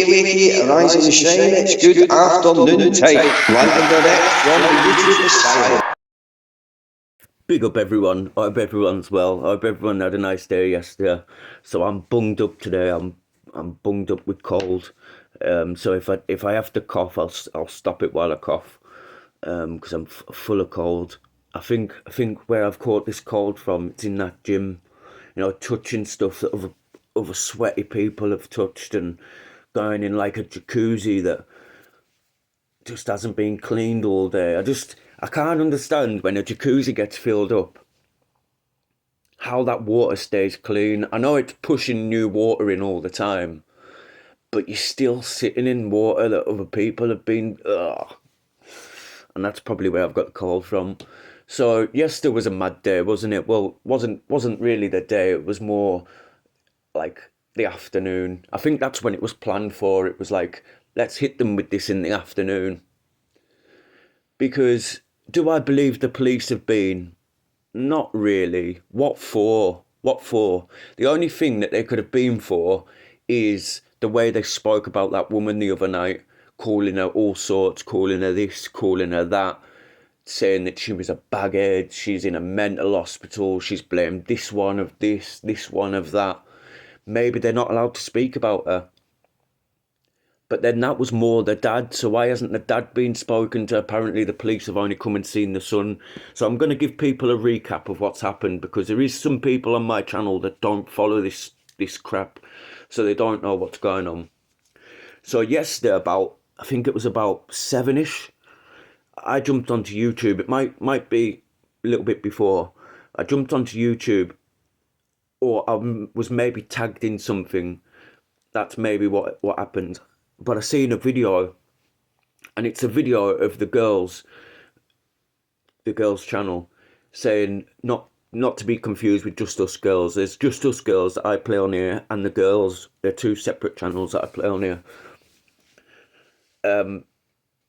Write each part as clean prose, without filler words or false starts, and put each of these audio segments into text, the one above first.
Wakey, rise and shine, it's good afternoon time. Live and direct from the YouTube asylum. Big up everyone. I hope everyone's well. I hope everyone had a nice day yesterday. So I'm bunged up today. I'm bunged up with cold. So if I have to cough, I'll stop it while I cough. Because I'm full of cold. I think where I've caught this cold from, it's in that gym. You know, touching stuff that other sweaty people have touched, and going in like a jacuzzi that just hasn't been cleaned all day. I can't understand when a jacuzzi gets filled up how that water stays clean. I know it's pushing new water in all the time, but you're still sitting in water that other people have been. Ugh. And that's probably where I've got the cold from. So yesterday was a mad day, wasn't it? Well, wasn't really the day. It was more like the afternoon. I think that's when it was planned for. It was like, let's hit them with this in the afternoon. Because do I believe the police have been? Not really. What for? What for? The only thing that they could have been for is the way they spoke about that woman the other night, calling her all sorts, calling her this, calling her that, saying that she was a baghead, she's in a mental hospital, she's blamed this one of this one of that. Maybe they're not allowed to speak about her. But then that was more the dad, so why hasn't the dad been spoken to? Apparently the police have only come and seen the son. So I'm going to give people a recap of what's happened, because there is some people on my channel that don't follow this crap, so they don't know what's going on. So yesterday, I think it was about 7ish, I jumped onto YouTube. It might be a little bit before. I jumped onto YouTube, or I was maybe tagged in something. That's maybe what happened. But I seen a video, and it's a video of the girls channel, saying not to be confused with Just Us Girls. There's Just Us Girls that I play on here, and the girls, they're two separate channels that I play on here.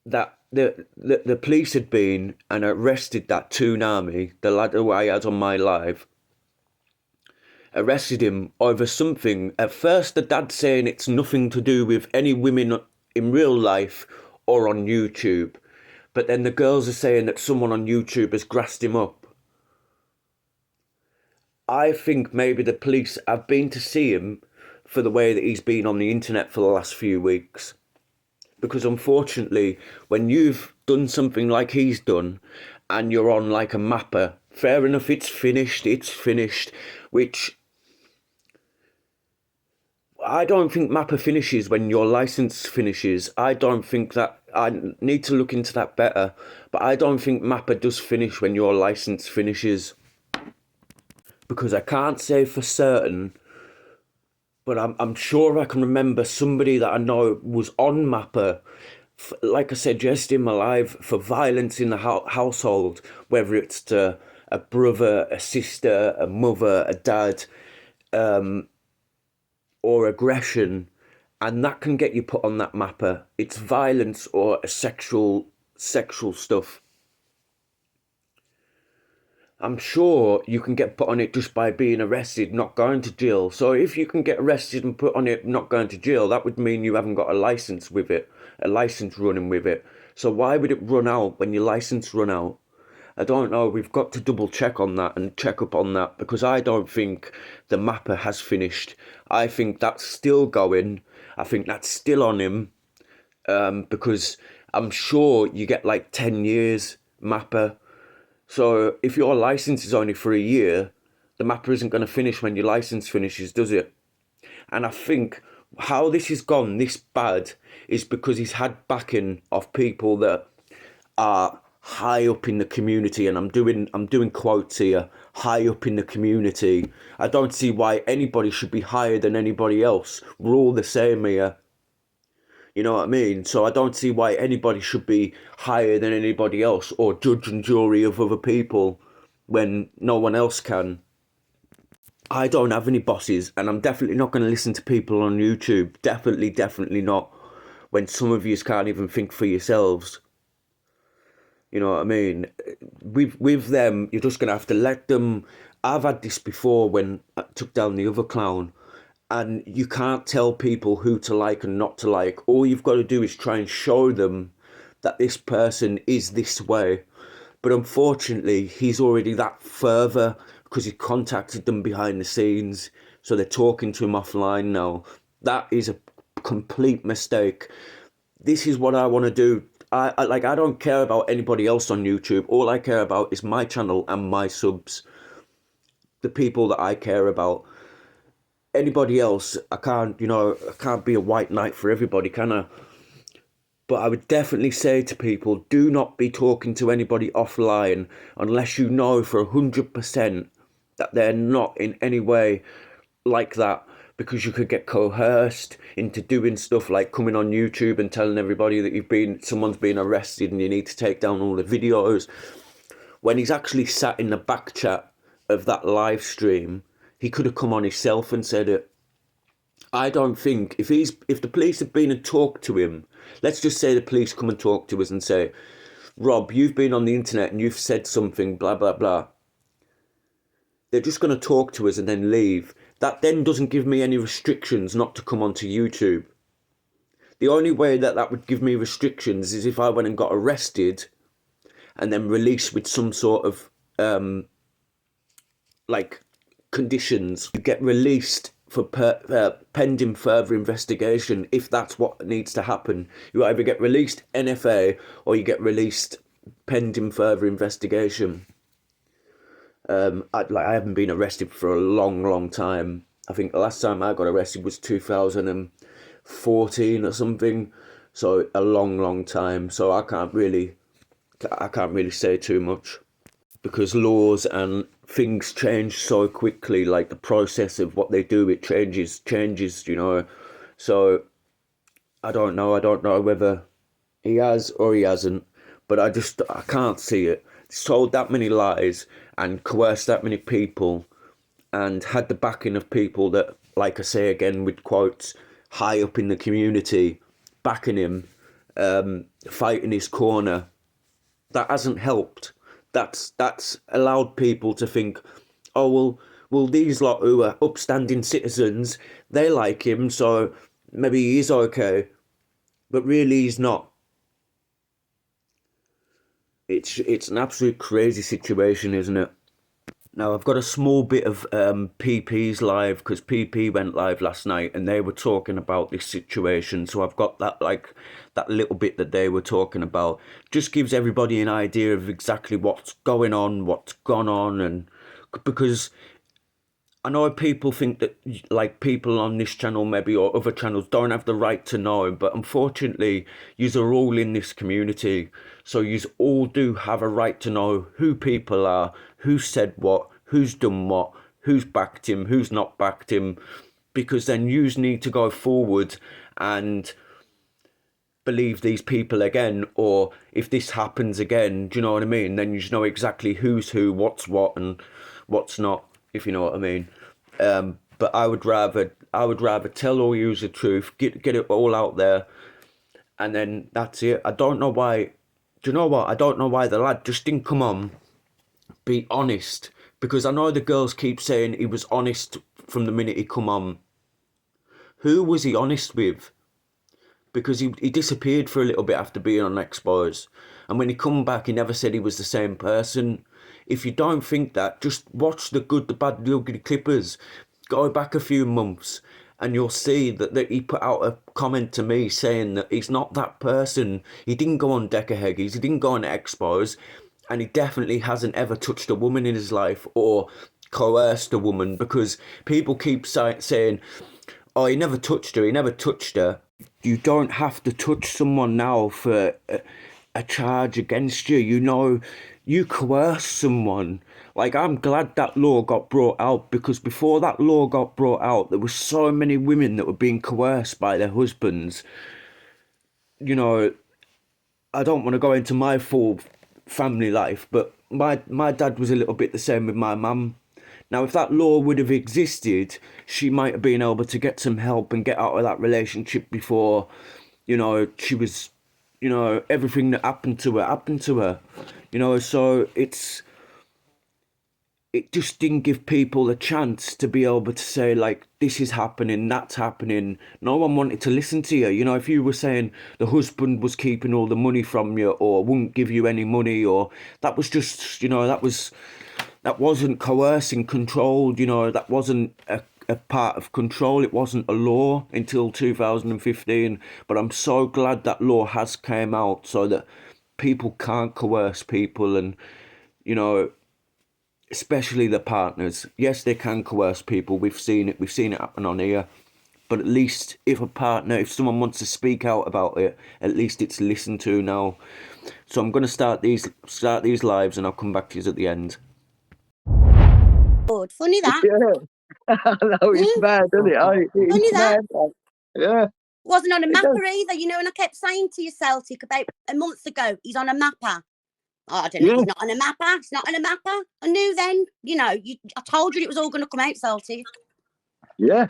That the police had been and arrested that Toonami, the lad who I had on my live, arrested him over something. At first, the dad saying it's nothing to do with any women in real life or on YouTube. But then the girls are saying that someone on YouTube has grassed him up. I think maybe the police have been to see him for the way that he's been on the internet for the last few weeks. Because unfortunately, when you've done something like he's done, and you're on like a mapper, fair enough, it's finished, which I don't think mapper finishes when your license finishes. I don't think that. I need to look into that better, but I don't think mapper does finish when your license finishes, because I can't say for certain, but I'm sure I can remember somebody that I know was on mapper, like I said yesterday in my live, for violence in the household, whether it's to a brother, a sister, a mother, a dad, or aggression, and that can get you put on that mapper. It's violence or a sexual stuff. I'm sure you can get put on it just by being arrested, not going to jail. So if you can get arrested and put on it, not going to jail, that would mean you haven't got a license with it, a license running with it. So why would it run out when your license run out? I don't know. We've got to double check on that and check up on that, because I don't think the mapper has finished. I think that's still going. I think that's still on him, because I'm sure you get like 10 years mapper. So if your license is only for a year, the mapper isn't going to finish when your license finishes, does it? And I think how this has gone this bad is because he's had backing of people that are high up in the community, and I'm doing quotes here, high up in the community. I don't see why anybody should be higher than anybody else. We're all the same here. You know what I mean? So I don't see why anybody should be higher than anybody else, or judge and jury of other people when no one else can. I don't have any bosses, and I'm definitely not going to listen to people on YouTube. Definitely not. When some of you can't even think for yourselves. You know what I mean? With them, you're just going to have to let them. I've had this before when I took down the other clown, and you can't tell people who to like and not to like. All you've got to do is try and show them that this person is this way. But unfortunately, he's already that further because he contacted them behind the scenes. So they're talking to him offline now. That is a complete mistake. This is what I want to do. I don't care about anybody else on YouTube. All I care about is my channel and my subs. The people that I care about. Anybody else, I can't be a white knight for everybody, can I? But I would definitely say to people, do not be talking to anybody offline unless you know for 100% that they're not in any way like that, because you could get coerced into doing stuff like coming on YouTube and telling everybody that someone's been arrested and you need to take down all the videos. When he's actually sat in the back chat of that live stream, he could have come on himself and said it. I don't think if the police have been and talked to him, let's just say the police come and talk to us and say, Rob, you've been on the internet and you've said something, blah, blah, blah. They're just going to talk to us and then leave. That then doesn't give me any restrictions not to come onto YouTube. The only way that would give me restrictions is if I went and got arrested and then released with some sort of, conditions. You get released for pending further investigation. If that's what needs to happen, you either get released NFA or you get released pending further investigation. I haven't been arrested for a long time. I think the last time I got arrested was 2014 or something, so a long time. So I can't really say too much, because laws and things change so quickly. Like the process of what they do, it changes, so I don't know whether he has or he hasn't, but I can't see it. He's told that many lies and coerced that many people and had the backing of people that, like I say again with quotes, high up in the community backing him, fighting his corner. That hasn't helped. That's allowed people to think, oh well, these lot who are upstanding citizens, they like him, so maybe he's okay. But really, he's not. It's an absolute crazy situation, isn't it? Now I've got a small bit of PP's live, because PP went live last night and they were talking about this situation. So I've got that little bit that they were talking about. Just gives everybody an idea of exactly what's going on, what's gone on, and because I know people think that like people on this channel maybe or other channels don't have the right to know, but unfortunately yous are all in this community, so yous all do have a right to know who people are, who said what, who's done what, who's backed him, who's not backed him, because then yous need to go forward and believe these people again, or if this happens again, do you know what I mean, then you know exactly who's who, what's what and what's not, if you know what I mean. But I would rather tell all yous the truth, get it all out there, and then that's it. I don't know why. Do you know what? I don't know why the lad just didn't come on, be honest, because I know the girls keep saying he was honest from the minute he come on. Who was he honest with? Because he disappeared for a little bit after being on Exposed, and when he come back he never said he was the same person. If you don't think that, just watch the Good, the Bad, the Ugly Clippers, go back a few months, and you'll see that he put out a comment to me saying that he's not that person. He didn't go on Decaheggies, he didn't go on Expos, and he definitely hasn't ever touched a woman in his life or coerced a woman, because people keep saying, oh, he never touched her. You don't have to touch someone now for a charge against you. You know, you coerce someone. Like, I'm glad that law got brought out, because before that law got brought out, there were so many women that were being coerced by their husbands. You know, I don't want to go into my full family life, but my dad was a little bit the same with my mum. Now, if that law would have existed, she might have been able to get some help and get out of that relationship before, you know, she was, you know, everything that happened to her, you know. So it's it just didn't give people a chance to be able to say, like, this is happening, that's happening. No one wanted to listen to you. You know, if you were saying the husband was keeping all the money from you or wouldn't give you any money, or that was just, you know, that wasn't coercing, controlled, you know, that wasn't a part of control. It wasn't a law until 2015. But I'm so glad that law has came out so that people can't coerce people, and, you know, especially the partners. Yes, they can coerce people. We've seen it happen on here. But at least if someone wants to speak out about it, at least it's listened to now. So I'm going to start these lives, and I'll come back to you at the end. Funny that. Yeah. I know, it's mad, isn't it? Funny that. Yeah. Wasn't on a mapper either, you know, and I kept saying to you, Celtic, about a month ago, he's on a mapper. Oh, I don't know, he's not on a mapper. It's not on a mapper. I knew then, you know, I told you it was all going to come out, Celtic. Yeah.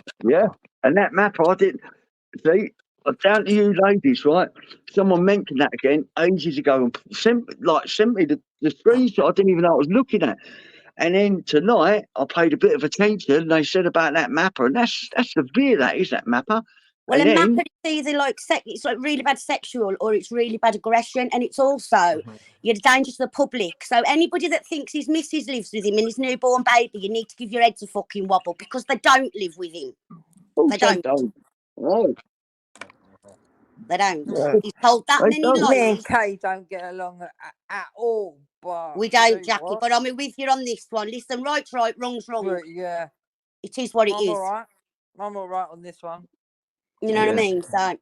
And that mapper, I didn't see. Down to you ladies, right? Someone mentioned that again ages ago and sent me the screenshot I didn't even know I was looking at. And then tonight I paid a bit of attention and they said about that mapper, and that's severe, that is, that mapper. Well, and a mapper is either like it's like really bad sexual or it's really bad aggression, and it's also you're a danger to the public. So anybody that thinks his missus lives with him and his newborn baby, you need to give your heads a fucking wobble, because they don't live with him. They don't. Oh. They don't. He's told that many lies. Me and Kay don't get along at all. But we don't, Jackie. But I'm with you on this one. Listen, right's right, wrong's wrong. But yeah. It is what it is. All right. I'm all right on this one. You know what I mean? So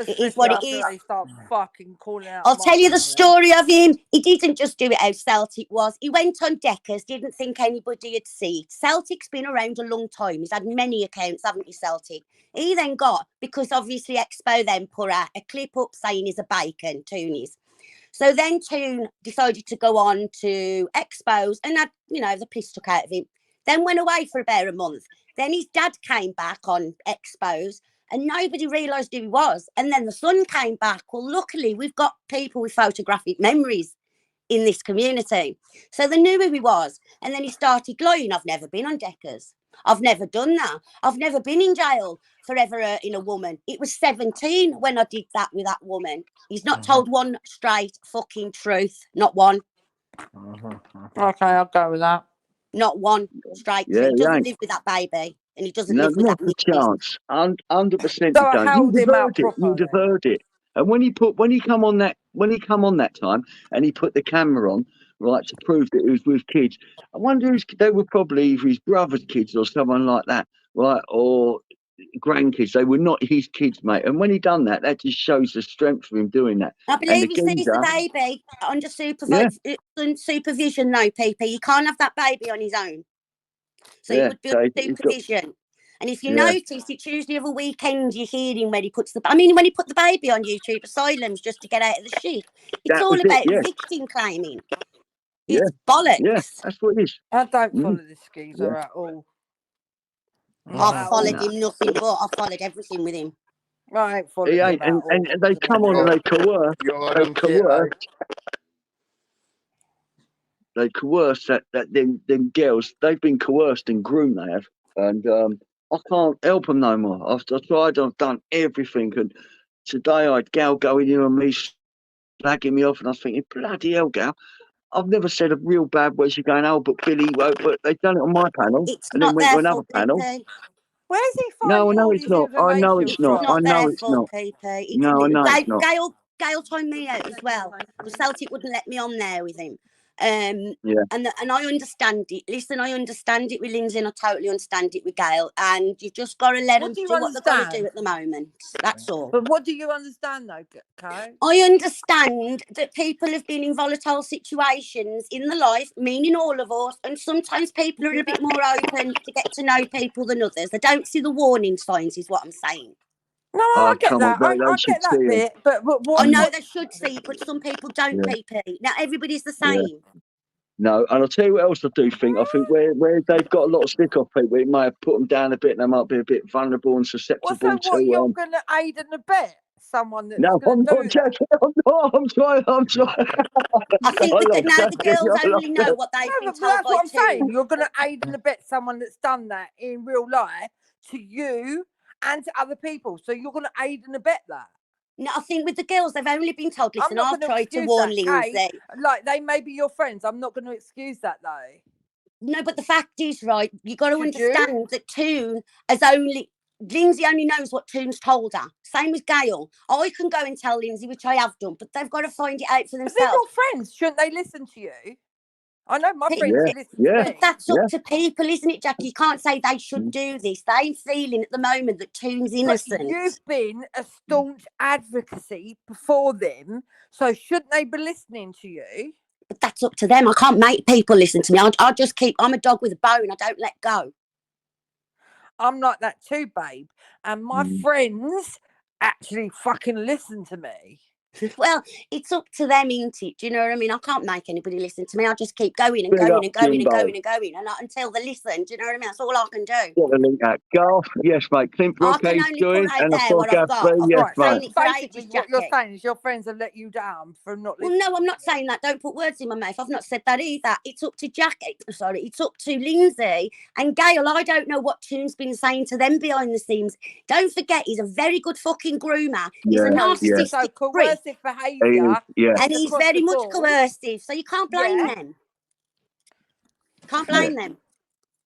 it is what it is. They start fucking calling out. I'll tell you the story of him. He didn't just do it how Celtic was. He went on Deckers, didn't think anybody had seen it. Celtic's been around a long time. He's had many accounts, haven't you, Celtic? He then got, because obviously Expo then put out a clip up saying he's a bacon, Toonies. So then Toon decided to go on to Expos and had, you know, the piss took out of him. Then went away for about a month. Then his dad came back on Expos and nobody realised who he was. And then the son came back. Well, luckily, we've got people with photographic memories in this community. So they knew who he was. And then he started lying. I've never been on Deckers. I've never done that. I've never been in jail for ever hurting a woman. It was 17 when I did that with that woman. He's not told one straight fucking truth. Not one. Okay, I'll go with that. Not one straight truth. He doesn't live with that baby. And he doesn't live with that. Not a chance. 100% So I held him out properly. You'd have heard it. And when he come on that time and he put the camera on, right, to prove that he was with kids, I wonder they were probably either his brother's kids or someone like that, right, or grandkids. They were not his kids, mate. And when he done that, that just shows the strength of him doing that. I believe he sees the baby under supervision, though, people. You can't have that baby on his own. So it would be under supervision. And if you notice, it's usually over weekends you hear him when he puts when he put the baby on YouTube Asylums just to get out of the shit. It's all about victim claiming. It's bollocks. Yeah, that's what it is. I don't follow this geezer at all. I've followed him nothing but. I've followed everything with him. I ain't following him at all. And they come on and they coerce. They coerce that them girls. They've been coerced and groomed, they have. And I can't help them no more. I've tried, I've done everything. And today I had Gal going in on me, slagging me off, and I was thinking, bloody hell, Gal. I've never said a real bad word. She's going, oh, but Billy, but they've done it on my panel. And then went to another panel. Where's he finding No, it's not. I know it's not. I know it's not. No, I know it's not. Gail timed me out as well. Because Celtic wouldn't let me on there with him. And I understand it. Listen, I understand it with Lindsay, and I totally understand it with Gail. And you've just got to let them do what they've got to do at the moment. That's all. But what do you understand, though, Kay? I understand that people have been in volatile situations in the life, meaning all of us, and sometimes people are a bit more open to get to know people than others. They don't see the warning signs, is what I'm saying. No, I get that. I get that bit, but what? I know they should see it, but some people don't, PP. Now, everybody's the same. Yeah. No, and I'll tell you what else I do think. I think where they've got a lot of stick off people, it might have put them down a bit, and they might be a bit vulnerable and susceptible You're going to aid and abet? someone that's No, going I'm to not do that. joking. I'm trying. I think I the, love now the Jackie, girls I love only know her. what they've No, been but told that's by what I'm saying. Toon. You're going to aid and abet someone that's done that in real life to you and to other people. So you're going to aid and abet that. No, I think with the girls, they've only been told, I'm listen, not I've going to tried to excuse warn that, Lindsay. Kate. Like, they may be your friends. I'm not going to excuse that, though. No, but the fact is, right, you got to Should you? understand that Toon has only, Lindsay only knows what Toon's told her. Same with Gail. I can go and tell Lindsay, which I have done, but they've got to find it out for But they're themselves. your friends. Shouldn't they listen to you? I know my friends Yeah, have listened yeah. to But me. that's Yeah. up to people, isn't it, Jackie? You can't say they should do this. They're feeling at the moment that Toon's But innocent. you've been a staunch advocacy before them, so shouldn't they be listening to you? But that's up to them. I can't make people listen to me. I just keep, I'm a dog with a bone. I don't let go. I'm like that too, babe. And my friends actually fucking listen to me. Well, it's up to them, isn't it? Do you know what I mean? I can't make anybody listen to me. I just keep going and Big going up, and going and Jimbo. going and going until they listen. Do you know what I mean? That's all I can do. Got the link at Garth. Yes, mate. Clint I Brook, can he's only doing. put out And there what I've got. I've yes, been Right, saying mate. it for basically ages, what you're Jackie. saying is your friends have let you down for not Well, listening. no, I'm not saying that. Don't put words in my mouth. I've not said that either. It's up to Jackie. Sorry, it's up to Lindsay and Gail. I don't know what Toon's been saying to them behind the scenes. Don't forget, he's a very good fucking groomer. He's a Yeah, narcissistic So prick, coercive He behaviour, is, yeah. and he's across very the much board. coercive. So you can't blame Yeah. them. Can't blame them.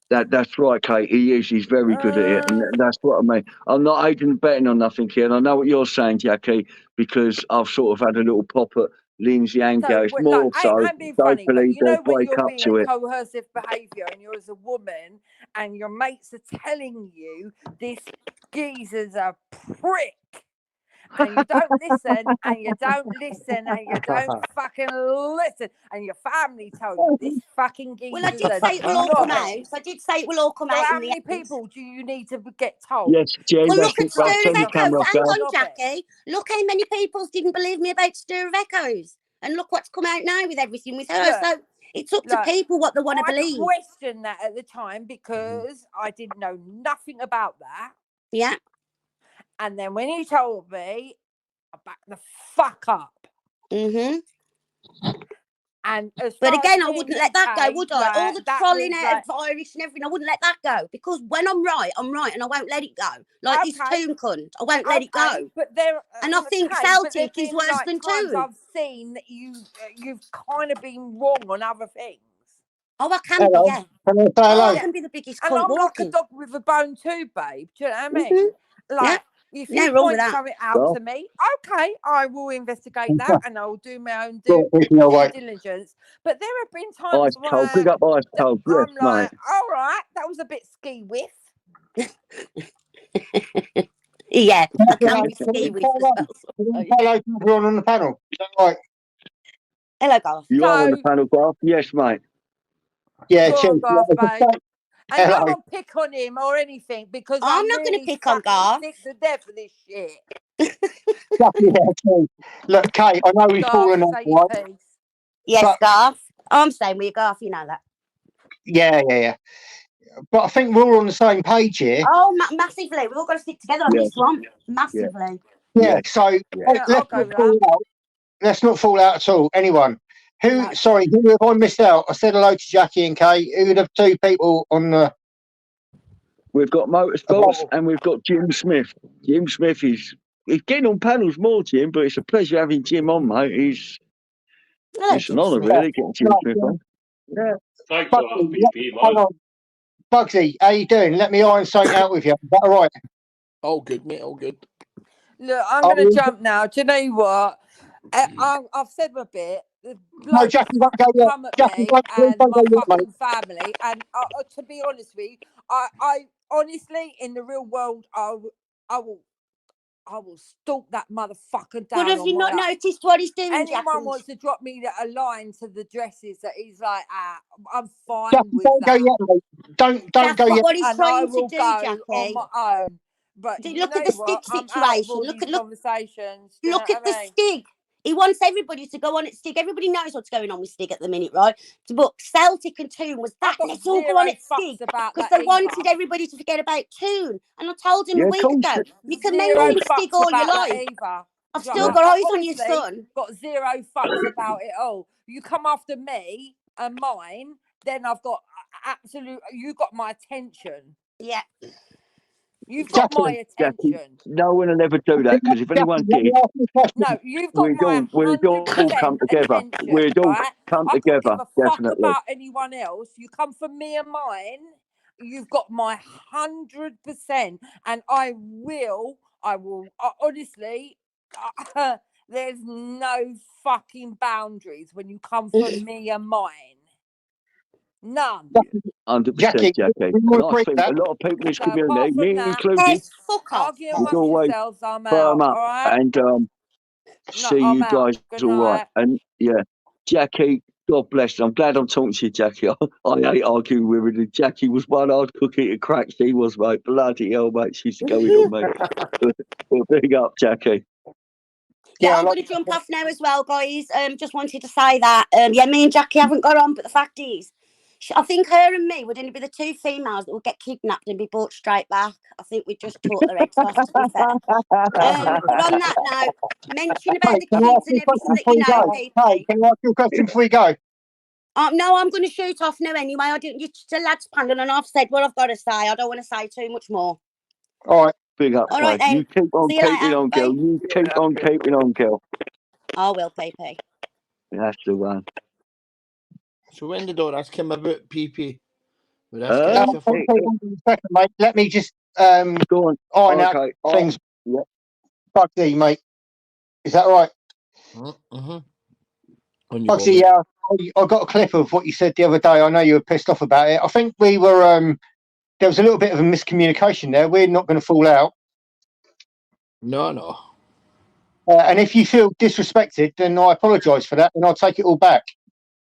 That's right, Kate. He is. He's very good at it, and that's what I mean. I'm not aiding and betting on nothing here, and I know what you're saying, Jackie, because I've sort of had a little pop at Lindsay and Gary. It's more so I'm being funny, but hopefully you know they'll when wake you're up being to a it. coercive behaviour and you're as a woman and your mates are telling you this geezer's a prick and you don't listen and you don't listen and you don't fucking listen and your family tell you this fucking Well, I geezer's did a say it will all come knobhead. out. I did say it will all come So out how in the many end. people do you need to get told? Yes, Jen, Well, that's look at it. Stir Right, of turn your camera Echoes. off, Hang Garth. on, Jackie. Look how many people didn't believe me about Stir of Echoes. And look what's come out now with everything with her. Look, So it's up to look, people what they want to I believe. questioned that at the time because I didn't know nothing about that. Yeah. And then when he told me, I backed the fuck up. Mm-hmm. And as But far again, as I wouldn't let that go, would I? All the trolling out of Irish and everything, I wouldn't let that go. Because when I'm right, and I won't let it go. Like this Toon cunt, I won't let it go. But there, And I think Celtic is worse than Toon. I've seen that you've kind of been wrong on other things. Oh, I can be, yeah. Can I say hello? I can be the biggest And cunt I'm walking. like a dog with a bone too, babe. Do you know what I mean? Mm-hmm. Like, if you point something out to me, okay, I will investigate that and I will do my own due diligence. But there have been times where Big up Ice Cold. Yes, I'm like, mate. all right, that was a bit ski whiff. Yeah, I can be Can ski you with say as well. hello to everyone on the panel? Is that right? Hello, Garth. You are on the panel, Garth? Yes, mate. Yeah, Go cheers. on, Garth, babe. And Hello. don't want to pick on him or anything because I'm not going to pick on Garth. sick to death of this shit. Look, Kate, I know we've fallen out. Right? Yes, Garth. I'm saying with you, Garth, you know that. Yeah. But I think we're all on the same page here. Oh, massively. We've all got to stick together on this one. Massively. Yeah, so let's not fall out at all. Anyone? Sorry, who have I missed out? I said hello to Jackie and Kate. Who are the two people on the... We've got Motorsports and we've got Jim Smith. Jim Smith he's getting on panels more, Jim, but it's a pleasure having Jim on, mate. It's an honour, really, getting Jim Smith on. Yeah. Thanks for having me, Pete, man. Bugsy, how you doing? Let me iron something out with you. Is that all right? All good, mate, all good. Look, I'm going to jump now. Do you know what? I've said my bit. No, Jackie won't go yet. Come at Jackie me won't and go my yet, fucking mate. family. And to be honest with you, I honestly, in the real world, I will stalk that motherfucker down. But have you not noticed what he's doing, Anyone Jackie? wants to drop me a line to the dresses that he's like, I'm fine Jackie, with don't that. go yet, mate. Don't go yet. What he's And trying I to will do, go Jackie. on my own. But Look at the stick I'm out of situation. all Look these at conversations. look at the stig. He wants everybody to go on at Stig. Everybody knows what's going on with Stig at the minute, right? But Celtic and Toon was that. I've got Let's all go zero on at fucks Stig. about Because that they wanted either. everybody to forget about Toon. And I told him Yeah, a of week course. ago, you can Zero mention Stig fucks all you about that like. either. I've Do you know still what I got mean? eyes on your Honestly, son. got zero fucks about it all. You come after me and mine, then I've got absolute. You got my attention. Yeah. You've got my Jackie, attention. no one will ever do that, because if anyone did, No, you've got my we'd all come 100% together. attention, We'd all right? come I couldn't give together, a fuck definitely. about anyone else. You come for me and mine. You've got my 100%, and I will. Honestly, there's no fucking boundaries when you come for me and mine. None. 100%, Jackie, Jackie. we And will I agree think that. a lot of people in this So community, apart from me that, included, Yes, fuck off. argue would amongst always yourselves. I'm firm out. up All right. and No, see I'm you out. guys Good all right. night. And yeah, Jackie, God bless you. I'm glad I'm talking to you, Jackie. I hate arguing with her. Jackie was one hard cookie to crack. She was, mate. Bloody hell, mate. She's going on me. Well, big up, Jackie. Yeah, Yeah, I'm going to jump off now as well, guys. Just wanted to say that. Yeah, me and Jackie haven't got on, but the fact is, I think her and me would only be the two females that would get kidnapped and be brought straight back. I think we just taught their eggs off, to be fair. But on that note, mention about the Can I ask kids you and a question everything that before you you know, go? PP. Hey, can I ask you a question before you go? No, I'm going to shoot off now anyway. I didn't. It's a lads panel, and I've said what I've got to say. I don't want to say too much more. All right. Big up, All right, mate. then. You keep on See you keeping later. on, girl. Bye. You keep on keeping on, girl. I will, PP. That's the one. So when did all this come about, PP? With this Um, kind I'll of stuff? take one second, mate. Let me just Go on. iron out Okay. things. Yeah. Bugsy, mate. Is that right? Mm-hmm. On you go, Bugsy, mate. yeah. I got a clip of what you said the other day. I know you were pissed off about it. I think we were. There was a little bit of a miscommunication there. We're not going to fall out. No. And if you feel disrespected, then I apologise for that, and I'll take it all back.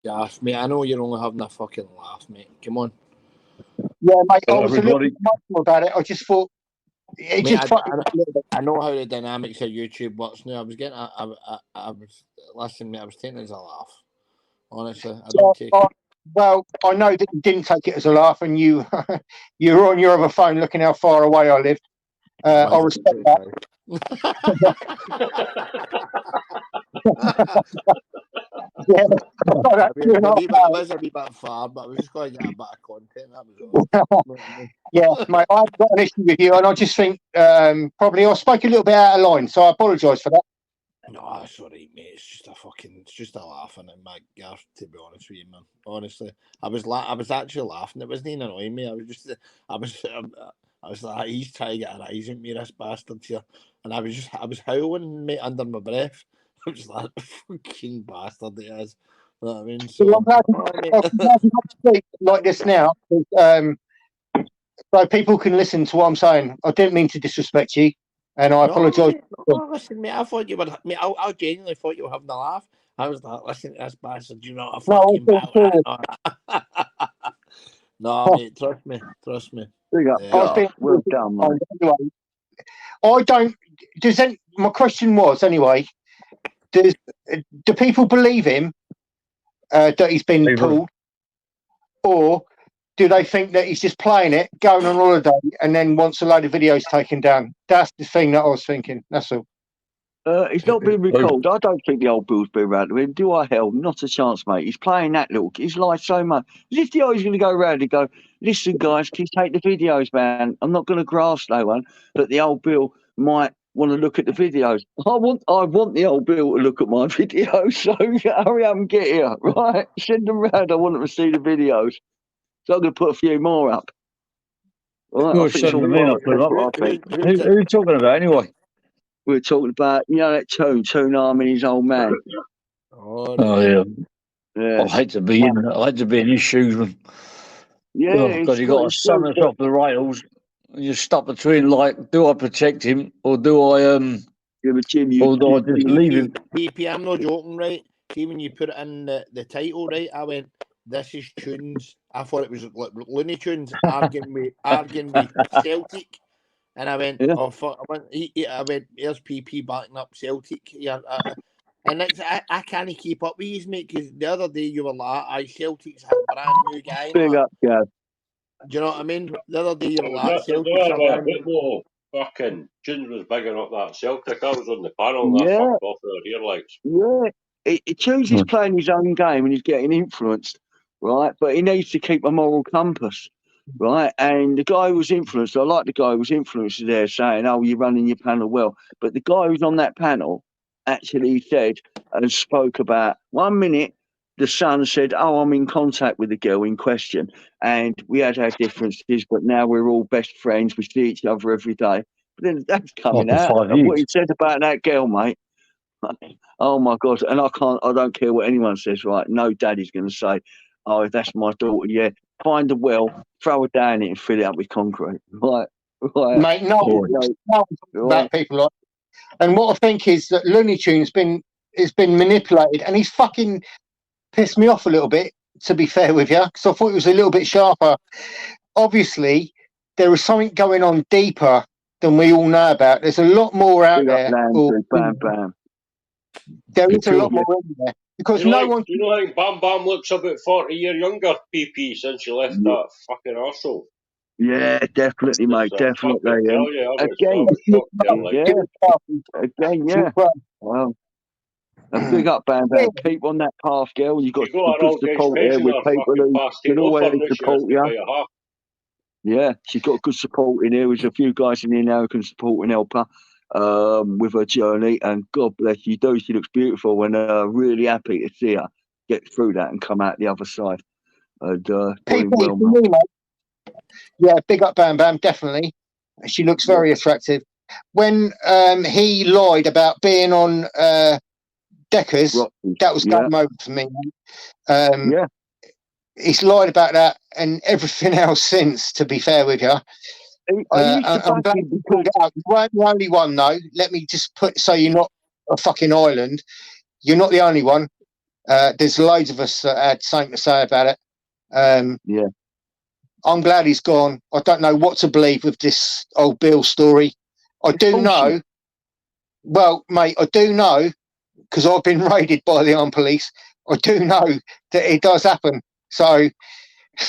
Yeah, mate, I know you're only having a fucking laugh, mate. Come on. Yeah, mate. I Hello, was a little everybody. bit emotional about it. I just thought it Mate, just fucked me a little bit. I know how the dynamics of YouTube works now. I was getting, I was, listen, mate, I was taking it as a laugh. Honestly, I don't take it. Well, I know that you didn't take it as a laugh, and you you were on your other phone looking how far away I lived. I respect that. Yeah, It was a wee bit far, but I was just going to get a bit of content. That was all. Yeah, mate, I've got an issue with you, and I just think probably I spoke a little bit out of line, so I apologise for that. No, that's all right, mate. It's just a laughing at my gaff, to be honest with you, man. Honestly, I was actually laughing. It wasn't even annoying me. I was like, he's trying to get a rise at me, this bastard here, and I was howling, mate, under my breath. I was like, fucking bastard he is. You know what I mean? So, I'm glad you got to speak like this now, so people can listen to what I'm saying. I didn't mean to disrespect you, and I apologise. No, listen, mate, I thought you were, mate, I genuinely thought you were having a laugh. I was like, listen to this bastard, you know, a fucking battle. No, mate, trust me. Big up. Yeah. I was being Well done, mate. anyway. I don't. My question was anyway. Do people believe him that he's been pulled, or do they think that he's just playing it, going on holiday, and then wants a load of videos taken down? That's the thing that I was thinking. That's all. He's not been recalled. I don't think the old Bill's been around to him. Do I? Hell, not a chance, mate. He's playing that little. He's lied so much. As if the guy's going to go around and go, listen, guys, can you take the videos, man? I'm not going to grass no one, but the old Bill might want to look at the videos. I want the old Bill to look at my videos. So hurry up and get here, right? Send them round. I want them to see the videos. So I'm going to put a few more up. Right? You're I think it's all sending them in. I right. put them up. Who- Who are you talking about anyway? We're talking about, that Toon Harmony's old man. Oh yeah. Yeah. I hate to be in his shoes, man. Yeah, because you got a son that's off the rails, and you're stuck between, like, do I protect him or do I or do I just leave him? PP, I'm not joking, right? See, when you put it in the title, right? I went, "This is Tunes." I thought it was like Looney Tunes arguing with Celtic, and I went, "Oh fuck!" I went, "Here's PP backing up Celtic." Yeah, And I can't keep up with you, mate, because the other day you were like, Celtic's had a brand new guy. Big up, Gav. Do you know what I mean? The other day you were Was like, that Celtic's the a brand new football fucking Tunes was bigging up that Celtic. I was on the panel and I Yeah, fucked off with her earlights. yeah. He chooses playing his own game and he's getting influenced, right? But he needs to keep a moral compass, right? And the guy who was influenced, I like the guy who was influenced there saying, oh, you're running your panel well. But the guy who's on that panel actually said and spoke about 1 minute. The son said, oh, I'm in contact with the girl in question. And we had our differences, but now we're all best friends. We see each other every day. But then that's coming out. And what he said about that girl, mate. Oh my God. And I don't care what anyone says, right? No daddy's going to say, oh, that's my daughter. Yeah. Find a well, throw her down it and fill it up with concrete. Right. Mate, no, about people like. And what I think is that Looney Tunes has been manipulated, and he's fucking pissed me off a little bit, to be fair with you, because I thought it was a little bit sharper. Obviously, there is something going on deeper than we all know about. There's a lot more out there. Bam, bam. There is a lot more in there. Because no one. Do you know, I think Bam Bam looks about 40 years younger, PP, since you left that fucking arsehole. Yeah, definitely, mate. Definitely. Again, yeah. Well, a big up, Bam Bam. Keep on that path, girl. You've got good support here with people who can always support you. Yeah, she's got good support in here. There's a few guys in here now who can support and help her with her journey. And God bless you, do. She looks beautiful and really happy to see her get through that and come out the other side. And doing well, mate. Yeah, big up Bam Bam, definitely. She looks very attractive. When he lied about being on Deckers, that was game over for me. He's lied about that and everything else since, to be fair with you. I'm glad you pulled it out. You weren't the only one, though. Let me just so you're not a fucking island. You're not the only one. There's loads of us that had something to say about it. I'm glad he's gone. I don't know what to believe with this old Bill story. I do know. Well, mate, I do know, because I've been raided by the armed police. I do know that it does happen. So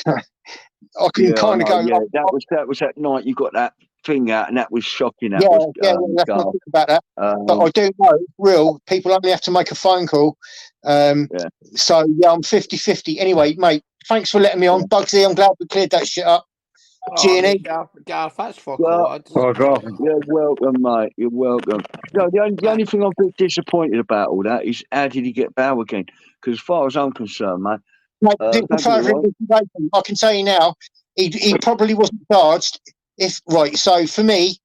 I can kind of go. Yeah, that was that night you got that thing out, and that was shocking. That let's not talk about that. But I do know, real people only have to make a phone call. So yeah, I'm 50-50. Anyway, mate, thanks for letting me on, Bugsy. I'm glad we cleared that shit up. Jeannie, Gareth, that's fuck all. You're welcome, mate. You're welcome. No, the only thing I'm a bit disappointed about all that is how did he get bail again? Because as far as I'm concerned, mate, I can tell you now, he probably wasn't charged. So for me,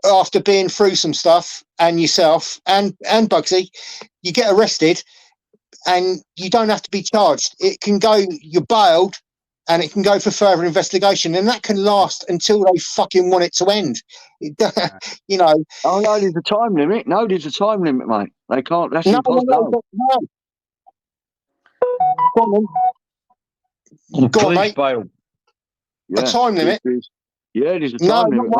after being through some stuff, and yourself and Bugsy, you get arrested, and you don't have to be charged. It can go. You're bailed. And it can go for further investigation, and that can last until they fucking want it to end. You know. Oh no, there's a time limit. No, there's a time limit, mate. They can't. That's impossible. No. Go on, mate. Bail. A time limit. There's a time limit.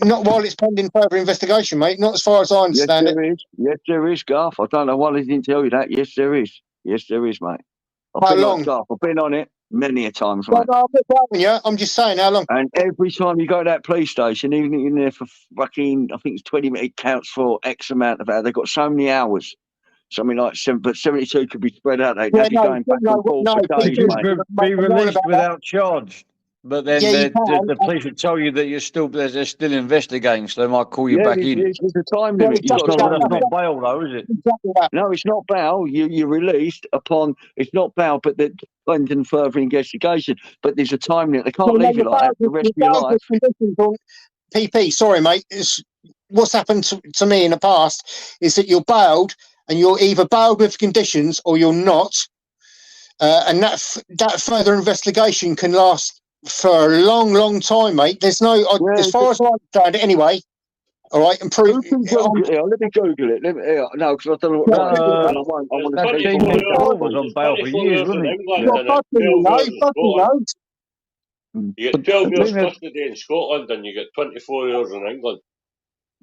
Not while it's pending further investigation, mate. Not as far as I understand it. Yes, there is, Garth. I don't know why they didn't tell you that. Yes, there is. Yes, there is, mate. How long? I've been on it many a times, mate. I'm just saying, how long? And every time you go to that police station, even if you're in there for fucking, I think it's 20 minutes, it counts for X amount of hours. They've got so many hours. Something like 72 could be spread out. They'd be going back and forth for days, mate. Be released without charge. But then the police will tell you that they're still investigating, so they might call you back in. There's a time limit. That's not bail, though, is it? No, it's not bail. You're released upon. It's not bail, but they're pending further investigation. But there's a time limit. They can't leave you like that for the rest of your life. PP, sorry, mate. What's happened to me in the past is that you're bailed, and you're either bailed with conditions or you're not, and that further investigation can last for a long, long time, mate. There's no, as far as I understand it, anyway. All right, and prove. Let me Google it. No, because I don't know what. I want to say was on bail for years, wasn't he? You get 12 years custody in Scotland, and you get 24 years in England.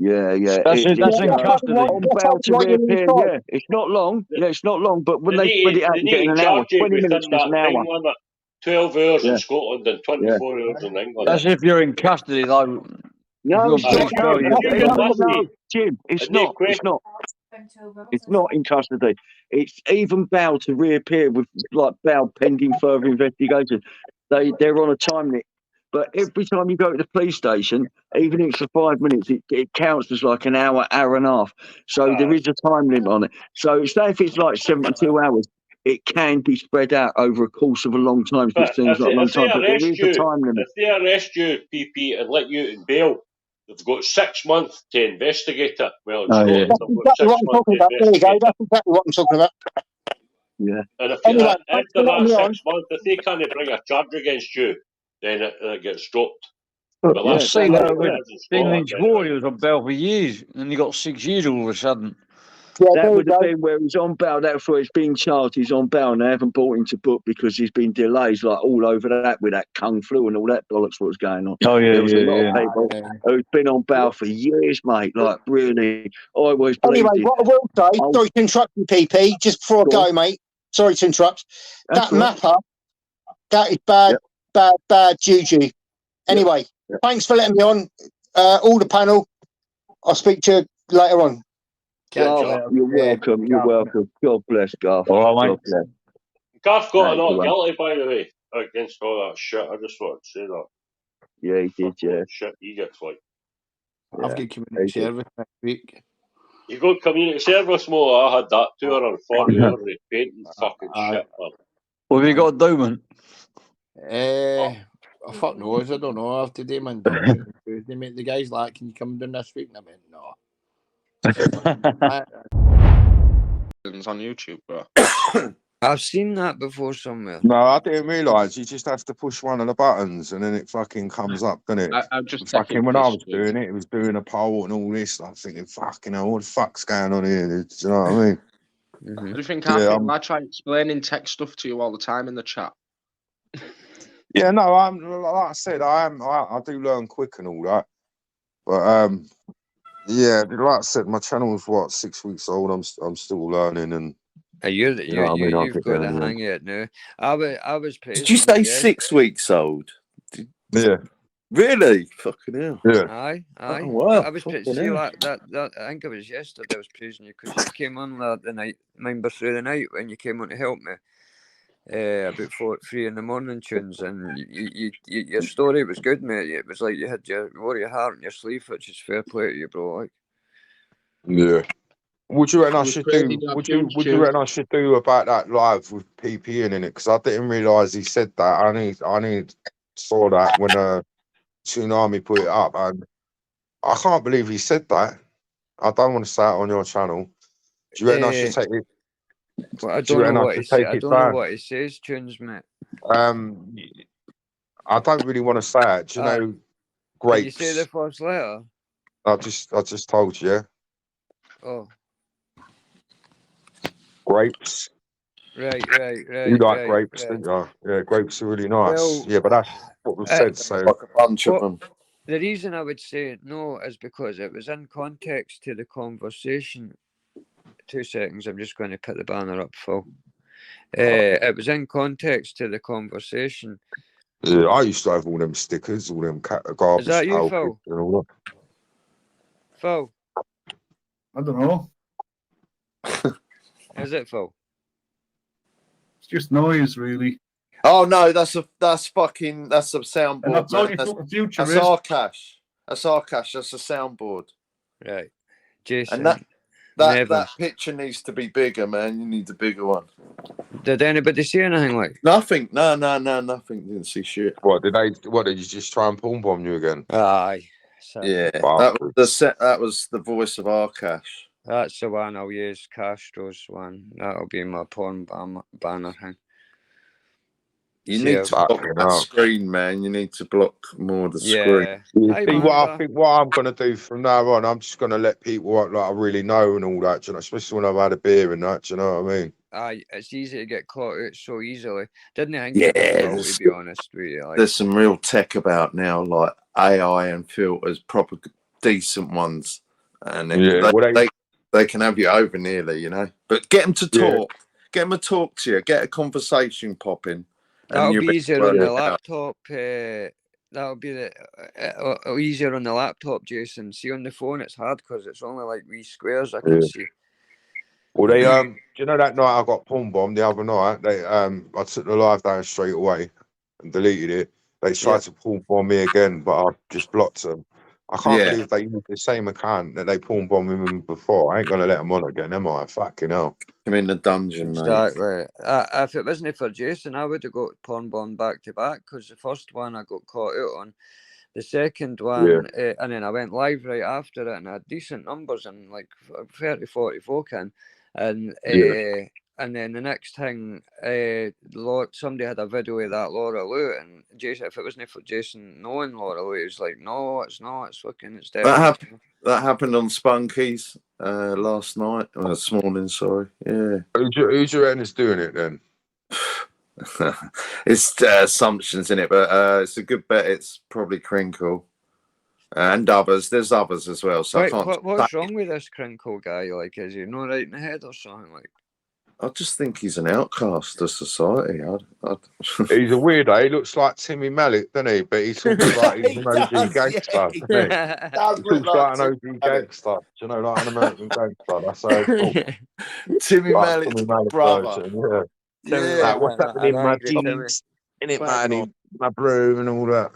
Yeah, yeah. That's it. That's in that's custody. On bail to reappear. Yeah, it's not long. Yeah, it's not long. But when they spread it out, They you get need in to an hour. charge you 20 minutes within is that an hour. time limit. 12 hours Yeah, in Scotland and yeah. 24 hours in England. That's if you're in custody, though. If No, you're on it's Aye, not. police if No, bail, you if you're you free. get no, lifted, Jim. It's and they not. It's question not. It's not in custody. It's even bail to reappear with like bail pending further investigation. They're on a time limit. But every time you go to the police station, even if it's for 5 minutes, it counts as like an hour, hour and a half. So there is a time limit on it. So say if it's like 72 hours, it can be spread out over a course of a long time. So it but seems like a long if they time, but there is arrest a you, time limit. if they arrest you, PP, and let you out in bail, they've got 6 months to investigate it. Well, in Oh, yeah. Scotland, That's they've got exactly 6 what I'm months talking to about. There you go. investigate it. That's exactly what I'm talking about. Yeah. And if Anyway, thanks after for letting that me 6 on. months, if they can't bring a charge against you, then it gets dropped. But But I've that's Yeah, seen how that's that it with is in Scotland, Lynch anyway. Ward. He was on bail for years, and he got 6 years all of a sudden. Yeah, that there you would have go. been where he's on bail. That's where he's been charged. He's on bail, and they haven't brought him to book because there's been delays like all over that with that kung flu and all that bollocks. What was going on? Oh, yeah, There was a lot yeah, of people who've been on bail for years, mate. Like really, I always Anyway, believed it. what I will say, Oh, sorry to interrupt you, PP, just before I go on. go, mate. Sorry to interrupt. That's That all right. mapper, that is bad, Yep. bad juju. Anyway, Yep. thanks for letting me on. All the panel. I'll speak to you later on. Catch Garth, you later. you're welcome. You're welcome. God bless, Garth. All right, God mate. bless. Garth got Thanks, not man. guilty, by the way, against all that shit. I just wanted to say that. Yeah, he did. Yeah, Shit he gets like. I've yeah. got community He did. service next week. You got community service more. I had that 240 hours of painting fucking shit, man. What have you got to do, man? Fuck knows, I don't know. I have to do my induction on Tuesday, mate. The guy's like, can you come down this week? And I went, no. On YouTube, bro. I've seen that before somewhere. No, I didn't realise you just have to push one of the buttons and then it fucking comes up, doesn't it? I'm just Fucking when I was doing it, it was doing a poll and all this. I'm thinking, fucking hell, what the fuck's going on here? Do you know what I mean? What do you think? Yeah, I try explaining tech stuff to you all the time in the chat. Yeah, no, I'm like I said, I do learn quick and all that, but yeah, like I said, my channel's what 6 weeks old. I'm still learning and. You've I'll got the hang of it now. I was Did you say 6 weeks old? Yeah. Really? Fucking hell. Yeah. Aye. Oh, wow. I was see like that. I think it was yesterday. I was praising you because you came on the night. Remember through the night when you came on to help me. About 3 in the morning tunes, and your story was good, mate. It was like you had wore your heart on your sleeve, which is fair play to you, bro. Like. Yeah. Would you reckon I It was should crazy do? that Would you tunes. reckon I should do about that live with PP in it? Because I didn't realise he said that. I saw that when Tsunami put it up, and I can't believe he said that. I don't want to say it on your channel. Do you reckon I should take it? Well, I Do you don't know reckon I what he should says. take I it don't know down? what he says, tunes, mate. I don't really want to say it. Do you know Can you say the grapes? first letter? I just told you. Yeah. Oh, Grapes. right. You like grapes, don't you? Yeah, grapes are really nice. Well, Yeah, but that's what was said. So Like a bunch of them. the reason I would say no is because it was in context to the conversation. 2 seconds, I'm just going to put the banner up, Phil. It was in context to the conversation. yeah, I used to have all them stickers, all them garbage Is that you, pail Phil? and all that. Phil? I don't know. Is it, Phil? It's just noise, really. Oh no, that's a soundboard. And that's all you man. thought the future That's is. Arcash. That's Arcash. That's a soundboard. Right. Jason. And Nevin. that picture needs to be bigger, man. You need the bigger one. Did anybody see anything like? Nothing. No, nothing. Didn't see shit. What did you just try and pawn bomb you again? Aye. So Yeah, Bastard. that was the voice of Arcash. that's the one I'll use. Castro's one. That'll be my porn banner thing. You See, need to block Fucking that hell. screen, man. You need to block more of the Yeah. screen. You Hey, see man, what I think? What I'm gonna do from now on, I'm just gonna let people like I really know and all that. You know, especially when I've had a beer and that. You know what I mean? Aye, it's easy to get caught out so easily. Didn't think Yeah, it was Phil, to be honest with you. Like, there's some real tech about now, like AI and filters, proper decent ones. and Yeah, well, they can have you over nearly, you know. But get them to talk. Get them to talk to you. Get a conversation popping. That'll be easier on the out. laptop. That'll be easier on the laptop, Jason. See, on the phone it's hard because it's only like wee squares I can see. Well, they do you know that night I got porn bombed the other night? They I took the live down straight away and deleted it. They tried to porn bomb me again, but I just blocked them. I can't believe they used the same account that they porn bombed me before. I ain't gonna let them on again, am I? Fucking hell. I'm in the dungeon, Exactly. mate. If it wasn't for Jason, I would have got porn bomb back to back because the first one I got caught out on. The second one, and then I went live right after it and I had decent numbers and like 30, 40 folk in. And then the next thing, somebody had a video of that Laura Lou, and Jason, if it wasn't for Jason knowing Laura Lou, he was like, no, it's not, it's fucking, it's dead. That happened on Spunky's last night, or this morning, sorry. Yeah. Who's your end is doing it then? It's assumptions in it, but it's a good bet. It's probably Crinkle and others. There's others as well. So Wait, I can't. what's wrong with this Crinkle guy? Like, is he not right in the head or something? Like, I just think he's an outcast of society. He's a weirdo. He looks like Timmy Mallet, doesn't he? But he talks like he's an OG gangster. Doesn't he? He talks like an OG gangster. Do you know, like an American gangster? That's how it's called. Timmy Mallet's brother. Version, yeah. Like, what's happening in my jeans? In it, man, my broom and all that.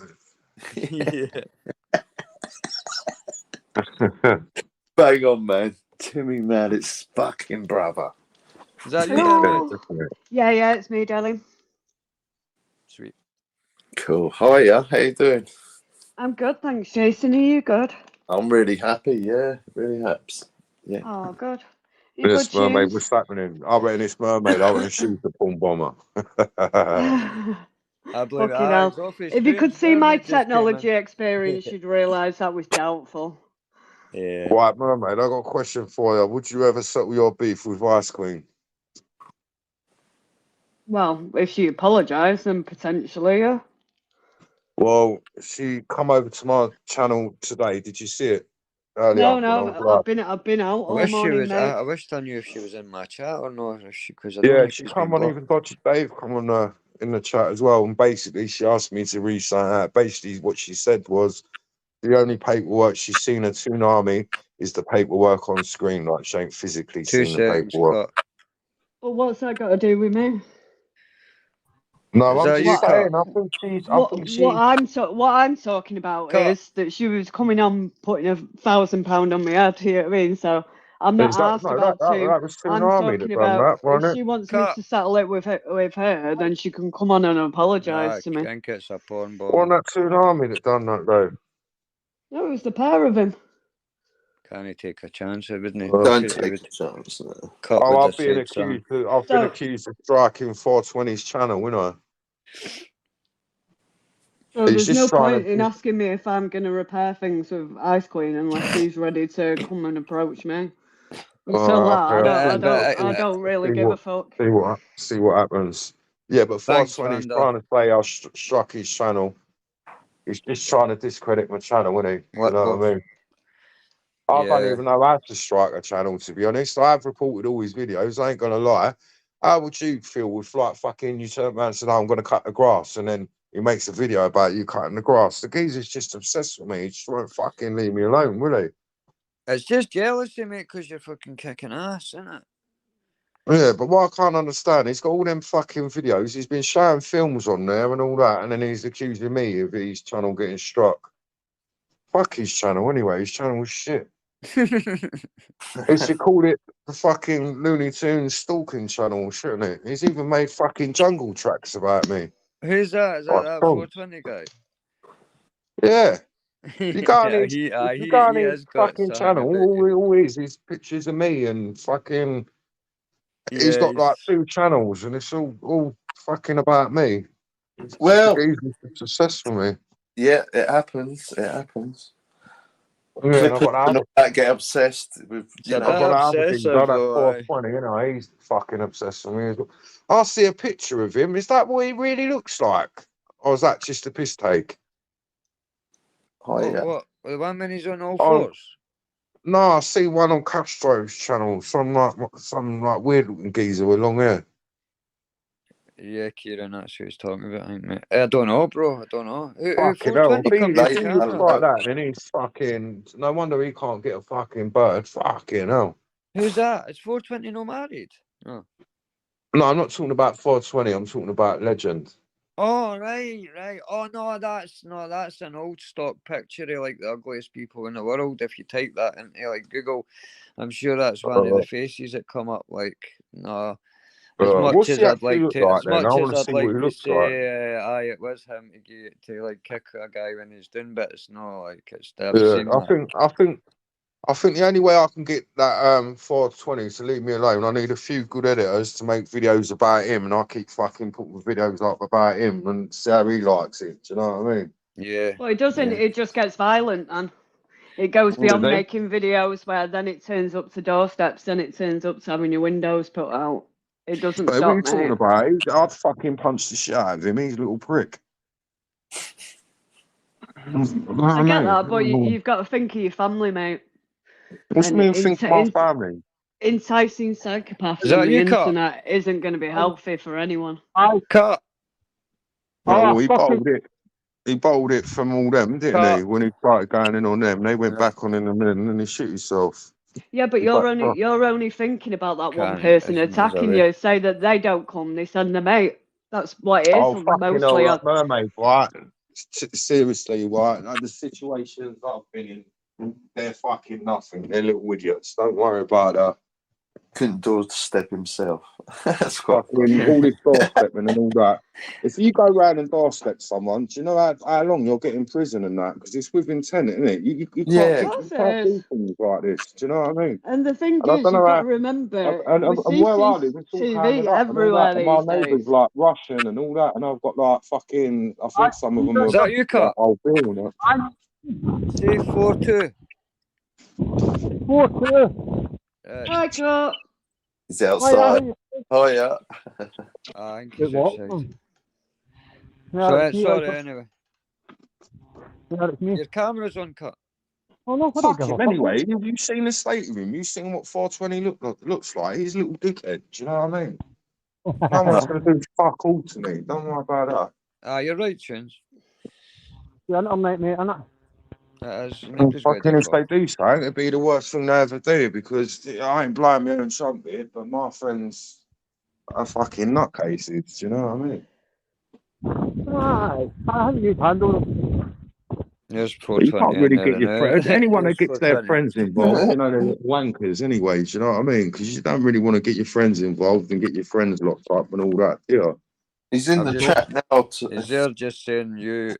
Bang on, man. Timmy Mallet's fucking brother. Is that you, Hello. Darren? Yeah, it's me, darling. Sweet. Cool. Hiya, how you doing? I'm good, thanks, Jason. Are you good? I'm really happy, yeah. Really happy. Yeah. Oh, good. You This good, mermaid, James? what's happening? I reckon this mermaid, I reckon she's the porn bomber. I believe Fucking hell. If you could see my technology experience, you'd realise that was doubtful. Yeah. Right, mermaid, I got a question for you. Would you ever settle your beef with Ice Queen? Well, if she apologised, then potentially, yeah. Well, she come over to my channel today. Did you see it earlier? No, I've been out all morning, mate. I wish I knew if she was in my chat or not. Because She come on, even Dodgy Dave come on in the chat as well. And basically, she asked me to re-sign out. Basically, what she said was the only paperwork she's seen a tsunami is the paperwork on screen. Like, she ain't physically seen the paperwork. But what's that got to do with me? No, I'm just saying. I think she's. What I'm talking about is that she was coming on putting £1,000 on my head. You know what I mean? So I'm not asked about that was I'm Tsunami talking that done about that, wasn't if it? she wants me to settle it with her, then she can come on and apologise to me. I think it's a porn bomb. Wasn't that Tsunami that done that though? No, it was the pair of them. Can he take a chance? Wouldn't he? Don't take a chance. I've been accused of striking 420's channel, wouldn't I? So there's no point in asking me if I'm going to repair things with Ice Queen unless she's ready to come and approach me. Until I don't really give a fuck. See what happens. Yeah, but 420's trying to say I struck his channel. He's just trying to discredit my channel, isn't he? You know what I mean? I don't even know how to strike a channel, to be honest. I have reported all his videos, I ain't gonna lie. How would you feel with like fucking you turn around and said, I'm gonna cut the grass, and then he makes a video about you cutting the grass? The geezer's just obsessed with me. He just won't fucking leave me alone, will he? It's just jealousy, mate, because you're fucking kicking ass, isn't it? Yeah, but what I can't understand, he's got all them fucking videos. He's been showing films on there and all that, and then he's accusing me of his channel getting struck. Fuck his channel anyway. His channel was shit. He should call it the fucking Looney Tunes stalking channel, shouldn't it? He's even made fucking jungle tracks about me. Who's that? Is that 420 guy? Yeah. You go on his fucking channel. All is pictures of me and fucking. He's got like 2 channels and it's all fucking about me. Well, he's obsessed with me. Yeah, it happens. It happens. Yeah, I get obsessed with. I've got other things. I got 420. You know, he's fucking obsessed with me as well. I see a picture of him. Is that what he really looks like, or is that just a piss take? Oh yeah. What? The one when he's on all fours? No, I see one on Castro's channel. Some like weird looking geezer with long hair. Yeah, Kieran, that's who he's talking about, I think, mate. I don't know, bro. I don't know. Who Fucking hell. 420 come If to he the looks camera? like that, then he's fucking. No wonder he can't get a fucking bird. Fucking hell. Who's that? Is 420 no married? Oh. No, I'm not talking about 420. I'm talking about Legend. Oh, right. Oh, no, that's an old stock picture of, like, the ugliest people in the world. If you type that into, like, Google, I'm sure that's one of the faces that come up, like, no. As much What's as he I'd actually like look to, like as then? I much want as to I'd see what like he to looks like. say, aye, it was him to like kick a guy when he's doing bits. No, like it's I've Yeah, seen that. I think the only way I can get that 420 to leave me alone, I need a few good editors to make videos about him, and I keep fucking putting videos up about him and see how he likes it. Do you know what I mean? Yeah. Well, it doesn't. It just gets violent, and it goes Does beyond he? making videos where then it turns up to doorsteps, then it turns up to having your windows put out. It doesn't But what are you stop, talking mate. about? I'd fucking punch the shit out of him. He's a little prick. I get that, but you've got to think of your family, mate. What do you mean, think of my family? Enticing psychopaths Is that on the you, Cut? internet isn't going to be healthy for anyone. Cut. Well, he bottled it. He bottled it from all them, didn't he? When he started going in on them, they went back on in a minute and then he shit himself. Yeah, but you're only thinking about that one person attacking you. Say that they don't come, they send them out. That's what it is. Oh, fucking hell, Mostly. that mermaid, right? Seriously, right? Like the situations I've been in, they're fucking nothing. They're little idiots. Don't worry about that. Couldn't doorstep himself. That's quite fucking all this doorstepping and all that. If you go round and doorstep someone, do you know how long you'll get in prison and that? Because it's with intent, isn't it? You can't, you can't do things like this. Do you know what I mean? And the thing And I is, don't you've know got how. to remember, And with where I live, it's all hanging CCTV up and all that. everywhere And my these neighbours days. like Russian and all that. And I've got like fucking, I think some of them are Is that you, like Cut? old bill and that. Say 4-2. 4-2. Hi, Cut. He's outside. Oh, yeah. I think he's What? outside. Yeah, Sorry, anyway. Yeah, it's me. Your camera's on, Cut. Oh, no, I don't Fuck give a him fuck. anyway. Have you seen the state of him? You seen what 420 looks like? He's a little dickhead. Do you know what I mean? No one's going to do fuck all to me. Don't worry about that. You're right, Tunes. Yeah, I'm mate, I'm not. Fucking if they do something, it'd be the worst thing they ever do because I ain't blowing my own trumpet, but my friends are fucking nutcases. Do you know what I mean? Right. I haven't used handle. There's But you 420. can't really get your friends. Anyone that gets their 420. friends involved, you know, they're wankers anyway. Do you know what I mean? Because you don't really want to get your friends involved and get your friends locked up and all that. Yeah. He's in the chat now. Is there just saying you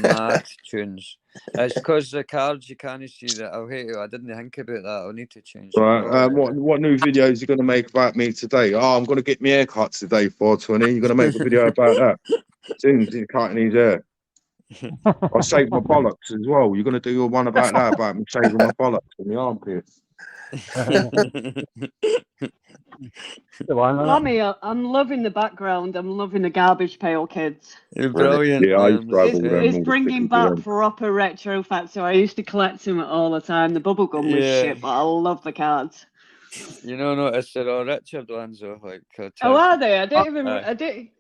mad Tunes? It's because the cards you can't see that. I'll hate you. I didn't think about that. I'll need to change. Right. What new videos are you going to make about me today? Oh, I'm going to get my hair cut today, 420. You're going to make a video about that. Soon he's cutting his hair. I'll shave my bollocks as well. You're going to do one about that, about me shaving my bollocks and the armpits. Lammy, I'm loving the background. I'm loving the Garbage Pail Kids. You're brilliant. Yeah, I used to have all them. It's bringing back proper retro factor. I used to collect them all the time. The bubblegum was shit, but I love the cards. You know, notice they're all Richard ones, though. Like, oh, are they? I didn't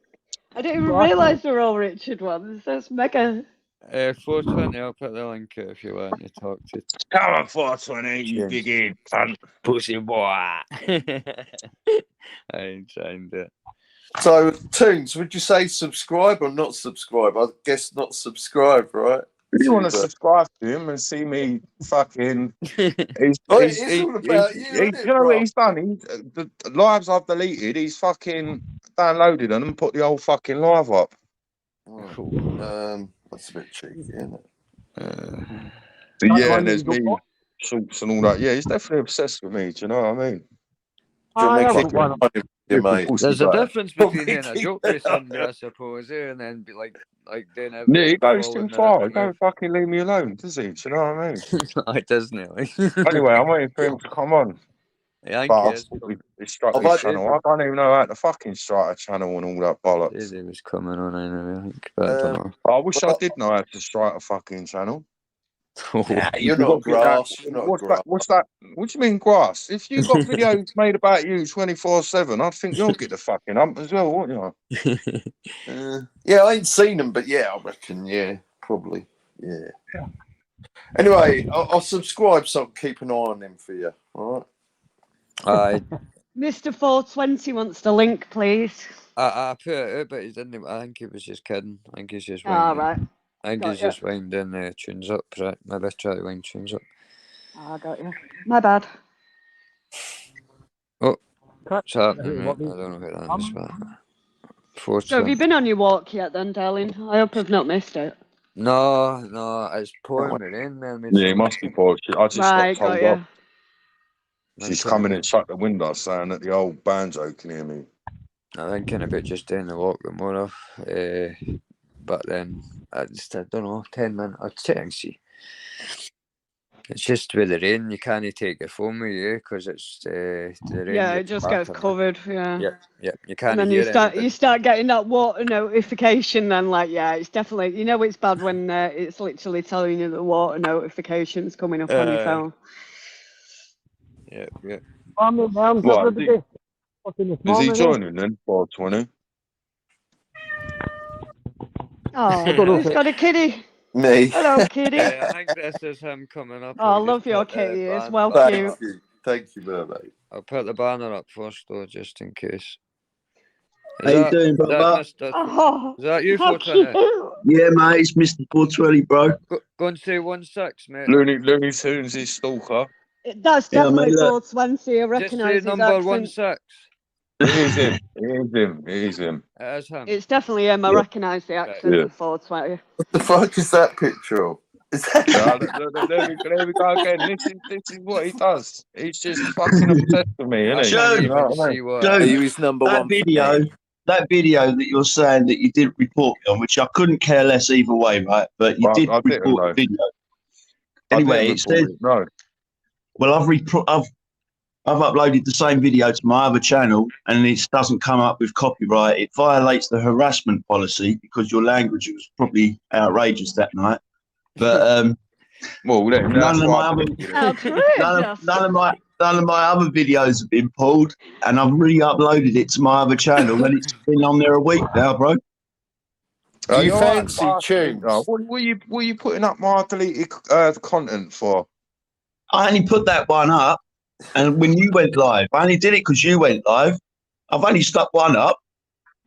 even realise they're all Richard ones. That's mega. 420. I'll put the link out if you want to talk to. Come on, 420, you big head, cunt. Pussy boy. I ain't trying to. So, Toons, would you say subscribe or not subscribe? I guess not subscribe, right? If you want to subscribe to him and see me fucking... It's all about you, isn't it, you know bro? what he's done? The lives I've deleted, he's fucking downloaded them and put the whole fucking live up. Cool. That's a bit cheeky, isn't it? Yeah, and there's me, shorts and all that. Yeah, he's definitely obsessed with me. Do you know what I mean? There's a difference between doing a joke with somebody, I suppose, and then be like doing everything. Yeah, he goes too far. He don't fucking leave me alone, does he? Do you know what I mean? It doesn't. Anyway, I'm waiting for him to come on. Yeah, but he struck his channel. I don't even know how to fucking strike a channel and all that bollocks. He was coming on anyway, I think. But I don't know. I wish I did know how to strike a fucking channel. Nah, If you're you not got vid- that, grass. You're not grass. what's that? What do you mean grass? If you got videos made about you 24/7, I think you'll get the fucking hump as well, won't you? Yeah, I ain't seen them, but yeah, I reckon. Yeah, probably. Yeah. Anyway, I'll subscribe so I can keep an eye on them for you. All right. Mr. 420 wants the link, please. I put it out, but he didn't. I think he was just kidding. I think he's just Ah, winding. right. I think Got he's ya. just winding tunes up. Right? Maybe try to wind tunes up. I got you. My bad. Oh, what's happening, mate? I don't know what that is, but... So have you been on your walk yet then, darling? I hope I've not missed it. No, it's pouring with rain, man. Yeah, it must be poor. I just got Right, got told you. off. She's coming and shut the window saying that the old banjo can hear me. I'm thinking about just doing the walk tomorrow, but then I don't know, 10 minutes. I'd say and see. It's just with the rain, you can't take your phone with you because it's the rain. Yeah, it just gets covered. Yeah. Yeah. You can't And then hear you start getting that water notification. Then, like, yeah, it's definitely, it's bad when it's literally telling you the water notifications coming up on your phone. Yeah. I'm in down What, the day. Fucking this is morning. he joining then? 420. Oh, who's got a kitty? Me. Hello, kitty. I think this is him coming up. Oh, I love your kitty. It's well cute. Thank you, mermaid. I'll put the banner up first, though, just in case. How you doing, brother? Is that you, 420? Yeah, mate, it's Mr. 420, bro. Go and say 16, mate. Looney Tunes is stalker. That's Yeah, definitely mate, look. 420. I Just recognise say his number accent. 16. It is him. It is him. It is him. It's definitely him. I Yeah. recognise the accent Yeah. of 420. What the fuck is that picture of? Is that... There we go again. This is what he does. He's just fucking obsessed with me, isn't he? Joe, You know what I mean? Are you his number that one video, fan? that video that you're saying that you didn't report me on, which I couldn't care less either way, right? But you Well, did I didn't, report though. the video. I Anyway, didn't it report says, it, no. well, I've uploaded the same video to my other channel, and it doesn't come up with copyright. It violates the harassment policy because your language was probably outrageous that night. But well, that's none of why my I other none of my other videos have been pulled, and I've re-uploaded it to my other channel, and it's been on there a week now, bro. Do you you're fancy right, tunes? What were you putting up my deleted content for? I only put that one up, and when you went live, I only did it because you went live. I've only stuck one up.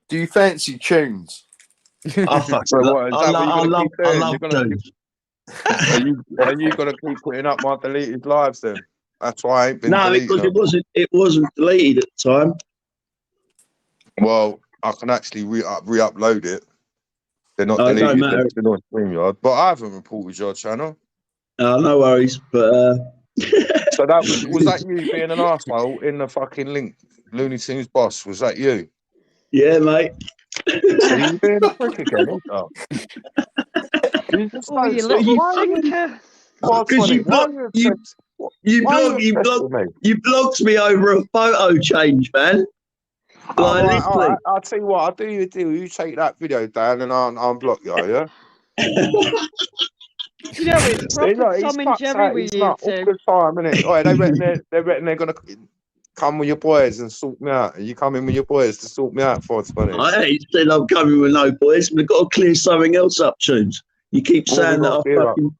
Do you fancy tunes? I fucking So what, is that what you're gonna keep I doing? love You're gonna tunes. are you gonna keep putting up my deleted lives then? That's why I ain't been No, deleting because them. it wasn't deleted at the time. Well, I can actually re-upload it. They're not No, it don't deleted. matter. They're on StreamYard, but I haven't reported your channel. No worries. But So that was that you being an arsehole in the fucking link, Looney Tunes boss? Was that you? Yeah, mate. Are you being a prick again? Oh, you just Oh, don't you stop. little Why are you? thinker. Because you blocked me over a photo change, man. Like, Right, all right, I'll tell you what. I'll do you a deal. You take that video down, and I'll unblock you. Yeah. You know, it's proper He's Tom and fucked Jerry out. with He's you not all two. the time, innit? Oh, they reckon they're gonna come with your boys and sort me out. Are you coming with your boys to sort me out for 20? I ain't said I'm coming with no boys. We've got to clear something else up, Tunes. You keep saying that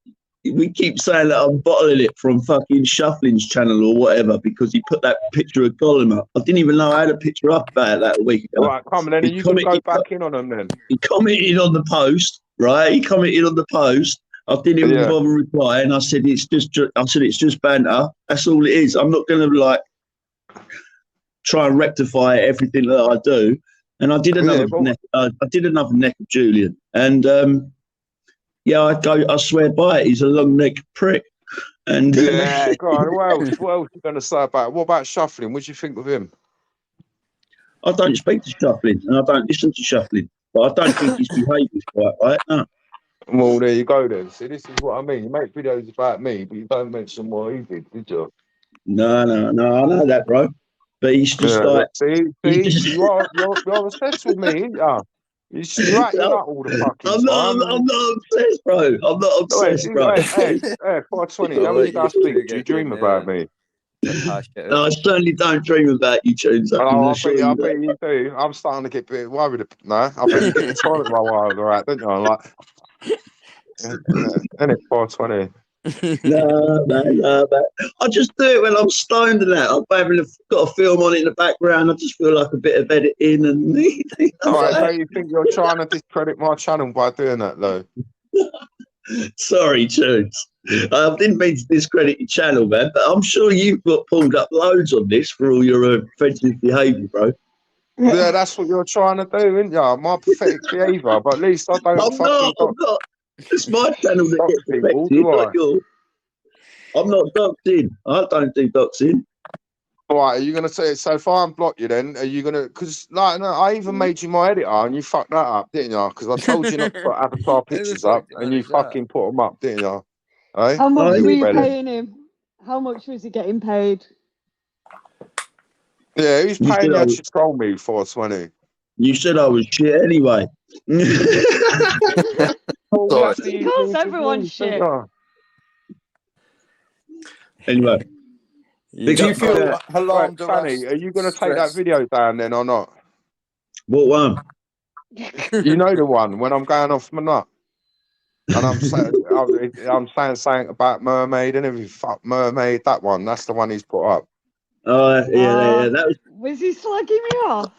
we keep saying that I'm bottling it from fucking Shuffling's channel or whatever because he put that picture of Gollum up. I didn't even know I had a picture up about it that a week ago. All right, come on, then. You can go back in on them then. He commented on the post, right? He commented on the post. I didn't even bother replying. I said it's just banter. That's all it is. I'm not gonna like try and rectify everything that I do. And I did another neck of Julian. And I swear by it. He's a long necked prick. And yeah, go on. What else are you gonna say about it? What about Shuffling? What do you think of him? I don't speak to Shuffling and I don't listen to Shuffling. But I don't think his behaviour's quite right. No. Well, there you go then. See, this is what I mean. You make videos about me, but you don't mention what he did you? No, I know that, bro. But he's just you're obsessed with me, ain't you? You're acting up all the fucking I'm time. not obsessed, bro. I'm not obsessed, bro. Hey, 420. I'll How many let you guys two speak? Do you get dream in about there me? and hash it No, out. I certainly don't dream about you, Tunes. I can Oh, assure you I that. bet you do. I'm starting to get a bit worried. No, I bet you get the toilet roll out, right? Don't you? I'm like, isn't it 420? No, man. I just do it when I'm stoned and that. I've got a film on it in the background. I just feel like a bit of editing and things All right, like so that. you think you're trying to discredit my channel by doing that, though? Sorry, Tunes. I didn't mean to discredit your channel, man, but I'm sure you've got pulled up loads on this for all your offensive behaviour, bro. Yeah, that's what you're trying to do, isn't you? My pathetic behaviour, but at least I don't I'm fucking not. It's my channel that dox gets people, affected, do I? not yours. I'm not doxing. I don't do doxing. All right, are you going to say, so if I unblock you then, are you going to, because like, no, I even made you my editor and you fucked that up, didn't you? Because I told you not to put avatar Who the pictures fuck up and you is that? fucking put them up, didn't you? Eh? How much Oh, were you yeah. paying him? How much was he getting paid? Yeah, who's You paying said you I to was, troll me 420? you said I was shit anyway. Oh, we have to He use calls means of everyone use, don't shit. you? Anyway, Do big you up, feel bro. Right, alarmed, Fanny, harassed, are you going to take that stressed? video down then or not? What one? You know the one when I'm going off my nut and I'm saying something about mermaid and everything. Fuck mermaid, that one. That's the one he's put up. Oh, yeah. That Was he slagging me off?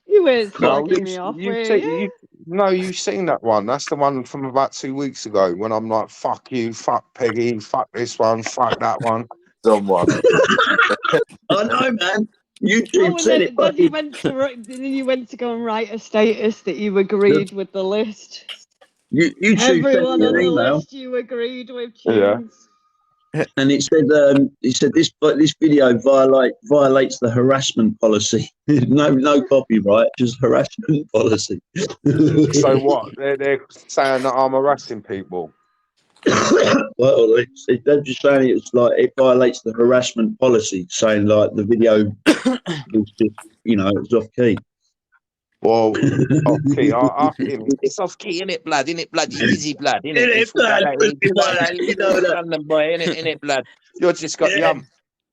You were No, slagging me off, were you? you've seen that one. That's the one from about 2 weeks ago when I'm like, fuck you, fuck Peggy, fuck this one, fuck that one. Someone. I know, man. YouTube Oh, and said it. then you went to go and write a status that you agreed with the list. YouTube sent Everyone me on an the email. list you agreed with, Yeah. Tunes. And it said this video violates the harassment policy. no copyright, just harassment policy. So what? They're saying that I'm harassing people. Well, they're just saying it's like it violates the harassment policy, saying like the video was just, it's off key. Well, off key. It's off key, innit, blood? Innit, blood? You easy blood, innit? Innit, blood? London boy, innit, blood? You're just got yum.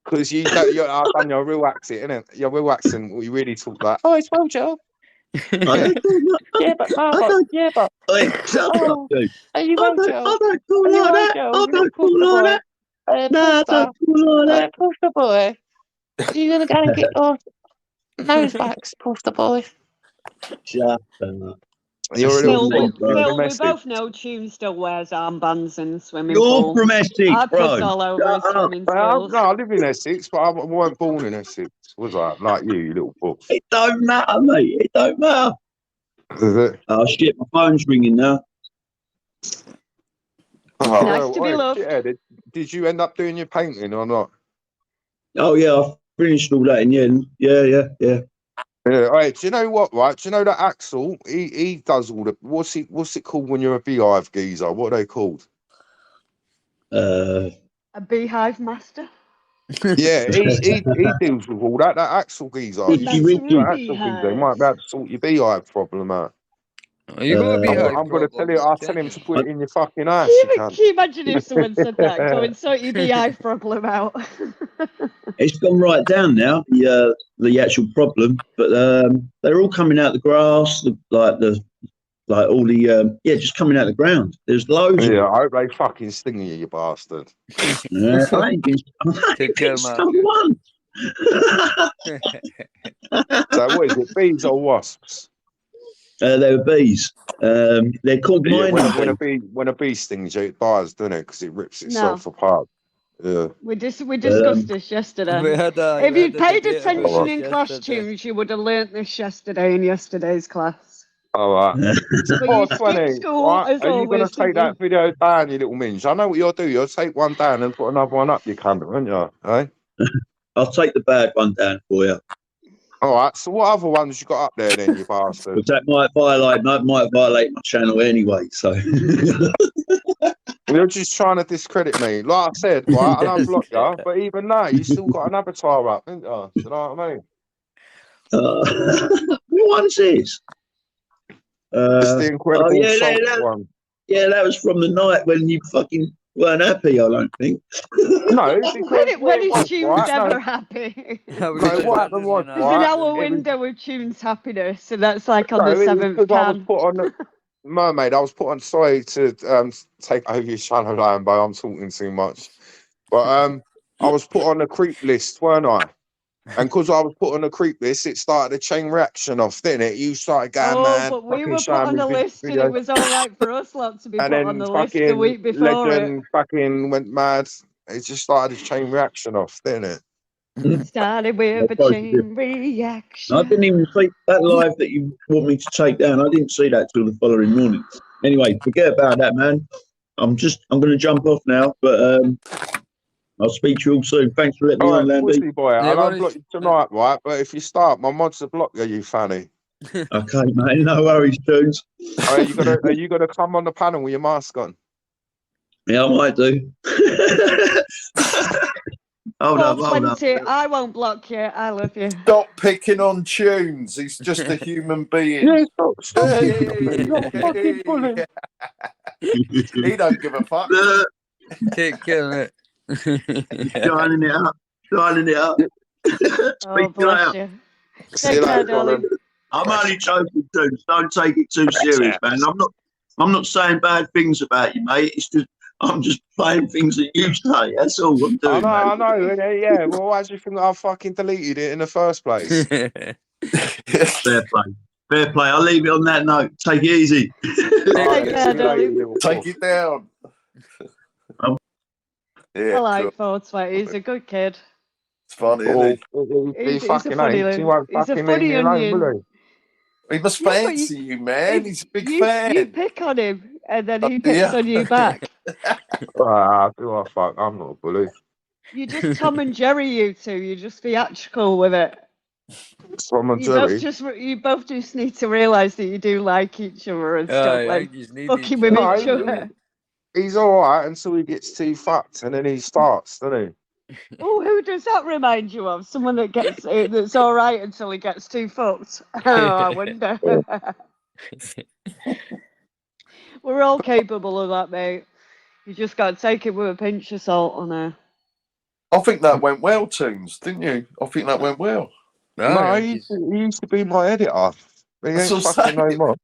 Because you don't, I've done your real accent, innit? Your real accent, we really talk like, oh, it's well, Joe. Yeah, but Margot, yeah, but. Hey, shut up, dude. Are you well, Joe? I don't call like that. I don't call like that. No, I don't call like that. Poster boy. Are you going to go and get your nose wax, poster boy? Shut up. You're a Phil, little we both know Tune still wears armbands in the swimming You're pool. from Essex, I bro. pissed all over his swimming No, skills. I live in Essex, but I weren't born in Essex, was I? Like you little buff. It don't matter, mate. It don't matter. Is it? Oh, shit, my phone's ringing now. Oh, Nice to be loved. Yeah, did you end up doing your painting or not? Oh, yeah, I finished all that in the end. Yeah. Yeah, all right. Do you know what? Right? Do you know that Axel? He does all the. What's it called when you're a beehive geezer? What are they called? A beehive master. Yeah, he deals with all that. That Axel geezer. You should talk to that Axel geezer. He might be able to sort your beehive problem out. You got a beehive I'm going to tell you. I'll tell him to put it in your fucking ass. Can you imagine if someone said that? Go and sort your beehive problem out. It's gone right down now, the actual problem. But they're all coming out the grass, just coming out the ground. There's loads. Yeah, I hope they fucking sting you bastard. Yeah, I ain't been stung once. So what is it? Bees or wasps? They were bees. They're called mining bees. When a bee stings you, it dies, doesn't it? Because it rips itself apart. Yeah. We discussed this yesterday. If you'd paid attention in class, Tunes, you would have learnt this yesterday in yesterday's class. All right. But you skipped school, right? as Are you going always, to take that video down, you little minge? I know what you'll do. You'll take one down and put another one up, you cunt, won't you? Eh? I'll take the bad one down for you. All right. So what other ones you got up there then, you bastard? Because that might violate my channel anyway. So you're just trying to discredit me. Like I said, right? And I've blocked you, but even now, you still got an avatar up, haven't you? You know what I mean? what one's this? It's the Incredible Salt one. Yeah, that was from the night when you fucking weren't happy, I don't think. No, because When is was, Tunes right? ever No, happy? no, what happened was, There's an right? hour It was, window of Tunes happiness, and that's like on no, the it was 7th because I was can. put on the Mermaid. I was put on. Sorry to take over your channel, Lambo. I'm talking too much, but I was put on the creep list, weren't I? And because I was put on a creep list, it started a chain reaction off, didn't it? You started going Oh, mad, but we fucking were put showing on me the list, and it videos. was all right for us lot to be And put on then the list the fucking week before it. Legend fucking went mad. It just started a chain reaction off, didn't it? Started with a chain reaction. I didn't even see that live that you want me to take down. I didn't see that till the following morning. Anyway, forget about that, man. I'm going to jump off now, but I'll speak to you all soon. Thanks for letting me All on, right, Landy. pussy boy. I don't block you tonight, right? But if you start, my mods will block you, you fanny. Okay, mate. No worries, Tunes. Are you gonna come on the panel with your mask on? Yeah, I might do. Hold up. 420, I won't block you. I love you. Stop picking on Tunes. He's just a human being. Yeah, stop picking on me. You're a fucking bully. He don't give a fuck. Take care, mate. Shining it up. Shining it up. Oh, bless you. See you Take care, later, darling. I'm only joking, Tunes. Don't take it too serious, man. I'm not saying bad things about you, mate. It's just I'm just playing things that you say. That's all I'm doing, I mate. know. Yeah. Well, why do you think I fucking deleted it in the first place? Fair play. Fair play. I'll leave it on that note. Take it easy. Take care, darling. Take it down. I like 420. He's a good kid. It's funny, Oh, isn't he He's a fucking funny ain't. He little. won't He's a fucking leave funny me alone, onion. will he? He must Yeah, but fancy you, man. He's a big fan. You pick on him, and then he picks on you back. Do I fuck? I'm not a bully. You just Tom and Jerry, you two. You're just theatrical with it. Tom and Jerry. You both just need to realise that you do like each other and stop like fucking with each other. He's all right until he gets too fucked, and then he starts, doesn't he? Oh, who does that remind you of? Someone that gets that's all right until he gets too fucked. Oh, I wonder. We're all capable of that, mate. You just got to take it with a pinch of salt on there. I think that went well, Tunes, didn't you? I think that went well. No, he used to be my editor. He ain't fucking no more.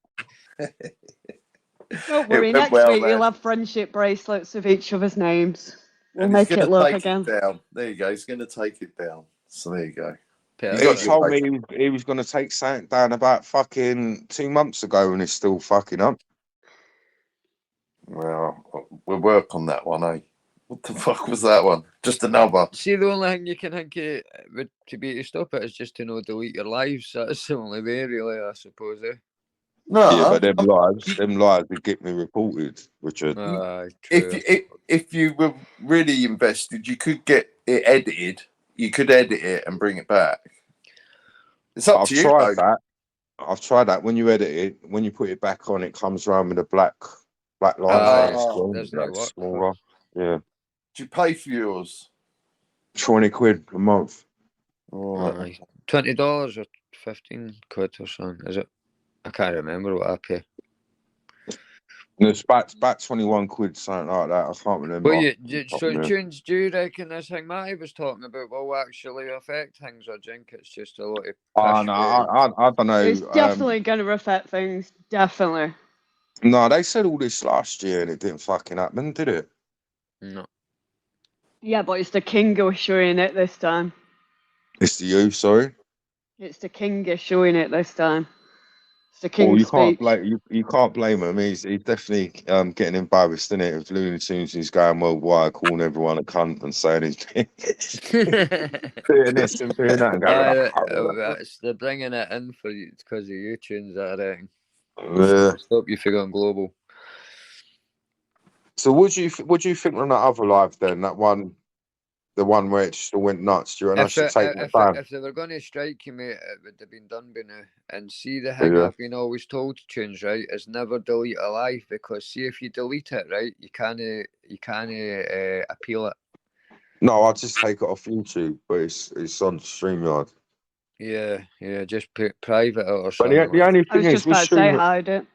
Don't worry, It went next well, week man. you'll have friendship bracelets with each other's names. We'll And make he's it gonna love take again. it down. There you go. He's going to take it down. So there you go. He told me he was going to take something down about fucking 2 months ago, and it's still fucking up. Well, we'll work on that one, eh? What the fuck was that one? Just another. See, the only thing you can think would to be to stop it is just to not delete your lives. That's the only way, really, I suppose. No, Yeah, but them lives would get me reported, Richard. If you were really invested, you could get it edited. You could edit it and bring it back. It's up to you. I've tried that. When you edit it, when you put it back on, it comes around with a black line. Doesn't it work? Smaller. Yeah. Do you pay for yours? 20 quid a month. $20 or 15 quid or something, is it? I can't remember what I pay. No, it's about 21 quid, something like that. I can't remember. Well, Tunes, do you reckon this thing Matty was talking about will actually affect things, or do you think it's just a lot of I don't know. It's definitely going to affect things. Definitely. No, they said all this last year and it didn't fucking happen, did it? No. Yeah, but it's the king issuing it this time. It's the you, sorry. It's the king issuing it this time. It's the king's speech. You can't blame him. He's definitely getting embarrassed, isn't it? If Looney Tunes is going worldwide, calling everyone a cunt and saying he's doing this and doing that, and going, they're bringing it in for you because of you, Tunes, I reckon. Yeah. Stop you from going global. So what do you think on that other live then? That one, the one where it just went nuts. Do you reckon I should take it down? If they were going to strike you, mate, it would have been done by now. And see, the thing I've been always told to Tunes, right, is never delete a live, because see, if you delete it, right, you can't appeal it. No, I'll just take it off YouTube, but it's on StreamYard. Yeah, just put private it or something. But the only thing I was just about to say hide it.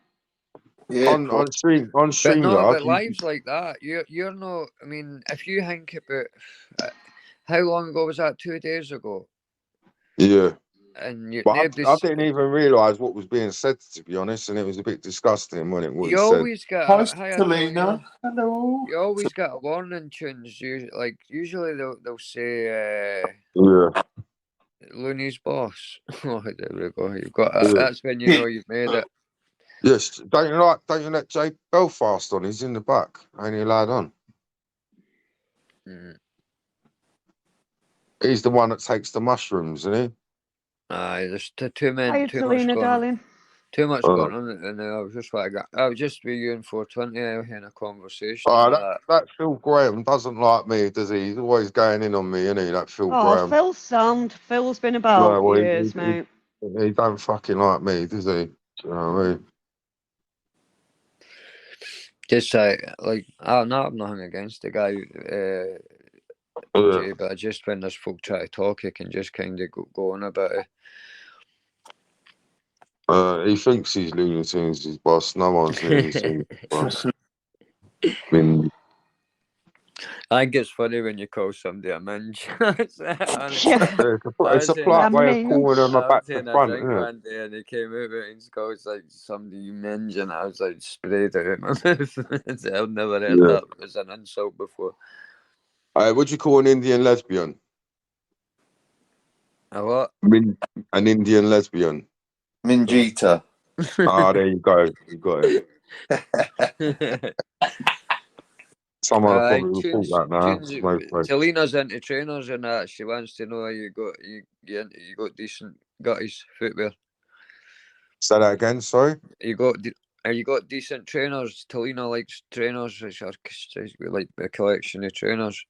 on But no, StreamYard. but lives like that, you're not. I mean, if you think about how long ago was that? 2 days ago. Yeah. And But I didn't even realise what was being said, to be honest, and it was a bit disgusting when it was you said. always get Hi, hi, Selena. Hello. You always get a warning tunes. Usually they'll say Yeah. Looney's boss. Oh, there we go. You've got Yeah. that's when you know you've made it. Yes. Don't you let Jay Belfast on? He's in the back. Ain't he allowed on? Mm. He's the one that takes the mushrooms, isn't he? Aye, there's too Hi, much Selena, going on. darling. Too much going on, and I was just with you in 420 in a conversation. That Phil Graham doesn't like me, does he? He's always going in on me, isn't he? That Phil Oh, Graham. Phil's sound. Phil's been about No, years, mate. he don't fucking like me, does he? Do you know what I mean? Just I'm nothing against the guy, Jay, but just when there's folk try to talk, he can just kind of go on about it. He thinks he's Looney Tunes' his boss. No one's Looney Tunes' boss. I mean, I think it's funny when you call somebody a minge. it's a polite way of calling them a back to front, isn't it? One day and he came out with it and goes like somebody you minge, and I was like sprayed out of my mouth. I've never heard that as an insult before. What do you call an Indian lesbian? A what? An Indian lesbian. Minjita. There you go. You got it. Someone will probably report that now. Telena's into trainers and that. She wants to know you got decent gutties footwear. Say that again. Sorry. You got decent trainers. Telena likes trainers, which are like a collection of trainers.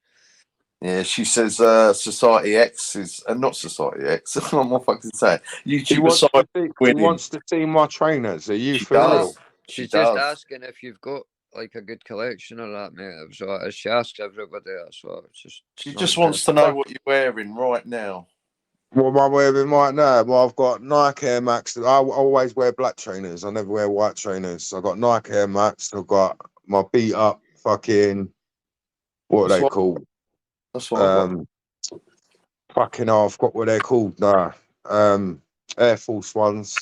Yeah, she says Society X is not Society X. What am I fucking saying? He wants to see my trainers. Are you for real? She's just asking if you've got like a good collection of that, mate. So she asks everybody that, so it's just. She just wants to know what you're wearing right now. What am I wearing right now? Well, I've got Nike Air Max. I always wear black trainers. I never wear white trainers. I've got Nike Air Max. I've got my beat up fucking. What are they called? That's what I've got. Fucking hell, I've got what they're called now. Air Force Ones.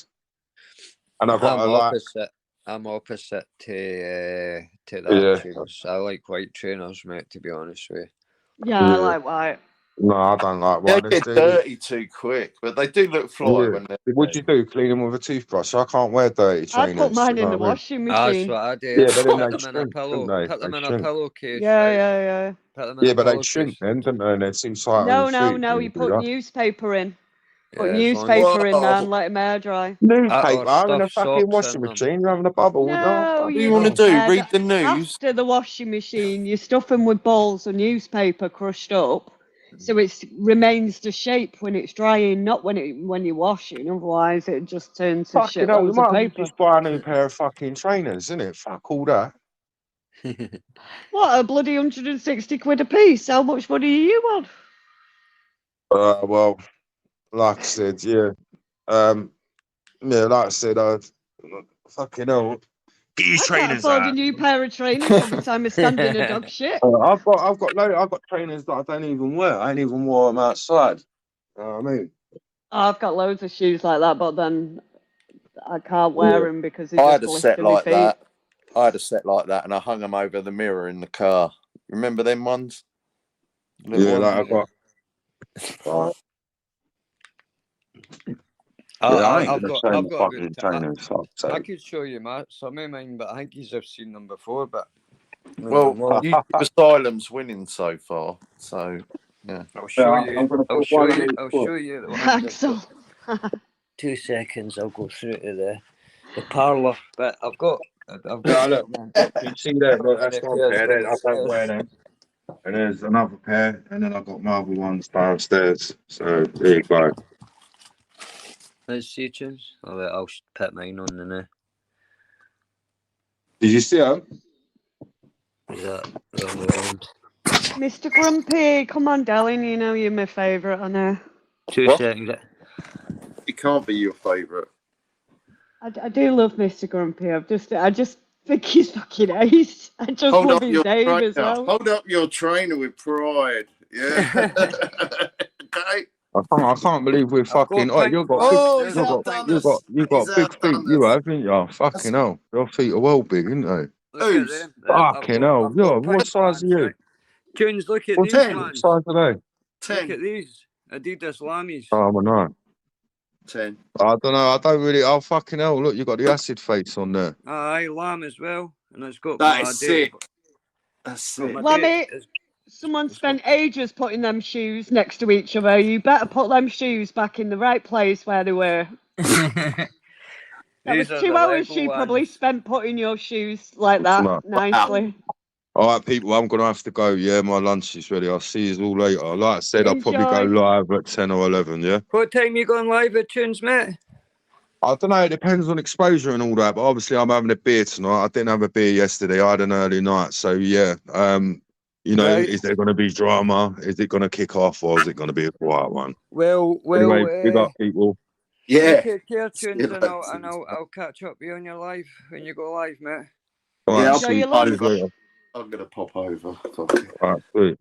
And I've got I'm opposite to that. Yeah. I like white trainers, mate, to be honest with you. Yeah, I like white. No, I don't like white. They get dirty too quick, but they do look fly when they're. What do you do? Clean them with a toothbrush? I can't wear dirty trainers. I put mine in the washing machine. That's what I do. Yeah, but then put them in a pillow. Put them in a pillowcase. Yeah. Yeah, but they shrink then, don't they? And it seems like no. You put newspaper in. Put newspaper in there and let them air dry. Newspaper in a fucking washing machine. You're having a bubble. No, what do you want to do? Read the news? After the washing machine, you stuff them with balls of newspaper crushed up, so it remains the shape when it's drying, not when you're washing. Otherwise, it just turns to shit loads of paper. Just buy a new pair of fucking trainers, isn't it? Fuck all that. What, a bloody 160 quid a piece? How much money are you on? Well, like I said, yeah. Like I said, fucking hell. Get your trainers can't afford a new pair of trainers every time I stand in a dog shit. I've got trainers that I don't even wear. I ain't even wore them outside. You know what I mean? I've got loads of shoes like that, but then I can't wear them because I had a set like that. I had a set like that, and I hung them over the mirror in the car. Remember them ones? I've got. I've got good trainers. I could show you some of mine, but I think you've seen them before. But YouTube Asylum's winning so far, so yeah. I'll show you. Axel. 2 seconds. I'll go through to the parlour, but I've got. Look, you see that? Look, that's one pair. I don't wear them. And there's another pair, and then I've got my other ones downstairs. So there you go. Let's see, tunes. I'll put mine on the now. Did you see them? Is that the other way around? Mr. Grumpy, come on, darling. You know you're my favourite. I know. 2 seconds. It can't be your favourite. I do love Mr. Grumpy. I just Vicky's fucking ace. I just Hold love up his your name trainer. as well. Hold up your trainer with pride. Yeah. Okay. I can't believe we're I've got fucking. Oh, pink you've got ones. big. Oh, There's he's a You've got pink. you've got you've He's got big feet. outdone You us. haven't you? Fucking hell, your feet are well big, aren't they? Look at Who's? them. I've Fucking hell, I've yeah. got What pink size are ones, you? right? Tunes, look at Well, these 10. What ones. size are they? Look 10. at these. Adidas Lamies. Oh, I'm a nine. 10. I don't know. I don't really. Oh, fucking hell! Look, you got the acid face on there. Aye, Lamb as well. And it's got That my is date. sick. That's Got sick. my Well, date. mate, someone spent ages putting them shoes next to each other. You better put them shoes back in the right place where they were. That was These are 2 the hours Lego she probably ones. spent putting your shoes like that No. nicely. All right, people. I'm gonna have to go. Yeah, my lunch is ready. I'll see you all later. Like I said, I'll probably go Enjoy. live at 10 or 11. Yeah. What time you going live at Tunes, mate? I don't know. It depends on exposure and all that. But obviously, I'm having a beer tonight. I didn't have a beer yesterday. I had an early night. So yeah. You know, Right. is there going to be drama? Is it going to kick off, or is it going to be a quiet one? Well, Anyway, big up, people. You Yeah. take care, See Tunes, you and I'll later. I'll catch up with you on your live when you go live, mate. All right, Yeah, Enjoy see your you lunch. later. I'm going to pop over. All right, sweet.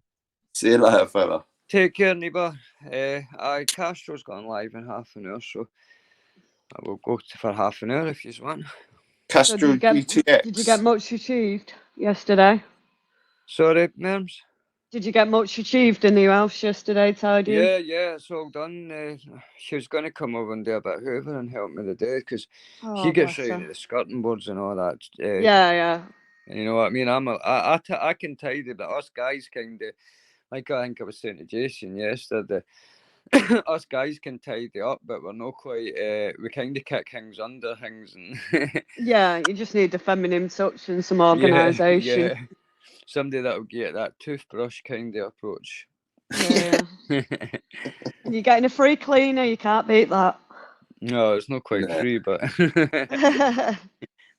See you later, fella. Take care, neighbour. Castro's gone live in half an hour, so I will go for half an hour if you want. So Castro did you get much achieved yesterday? Sorry, Merms? Did you get much achieved in the new house yesterday, tidying? Yeah, it's all done. She was going to come over and do a bit of hoover and help me today because Oh, she gets bless right her. into the skirting boards and all that. Yeah. You know what I mean? I can tidy, but us guys kind of, like I think I was saying to Jason yesterday, us guys can tidy up, but we're not quite. We kind of kick things under things, and Yeah, you just need a feminine touch and some organisation. yeah, somebody that'll get that toothbrush kind of approach. Yeah. You're getting a free cleaner, you can't beat that. No, it's not quite Nah. free, but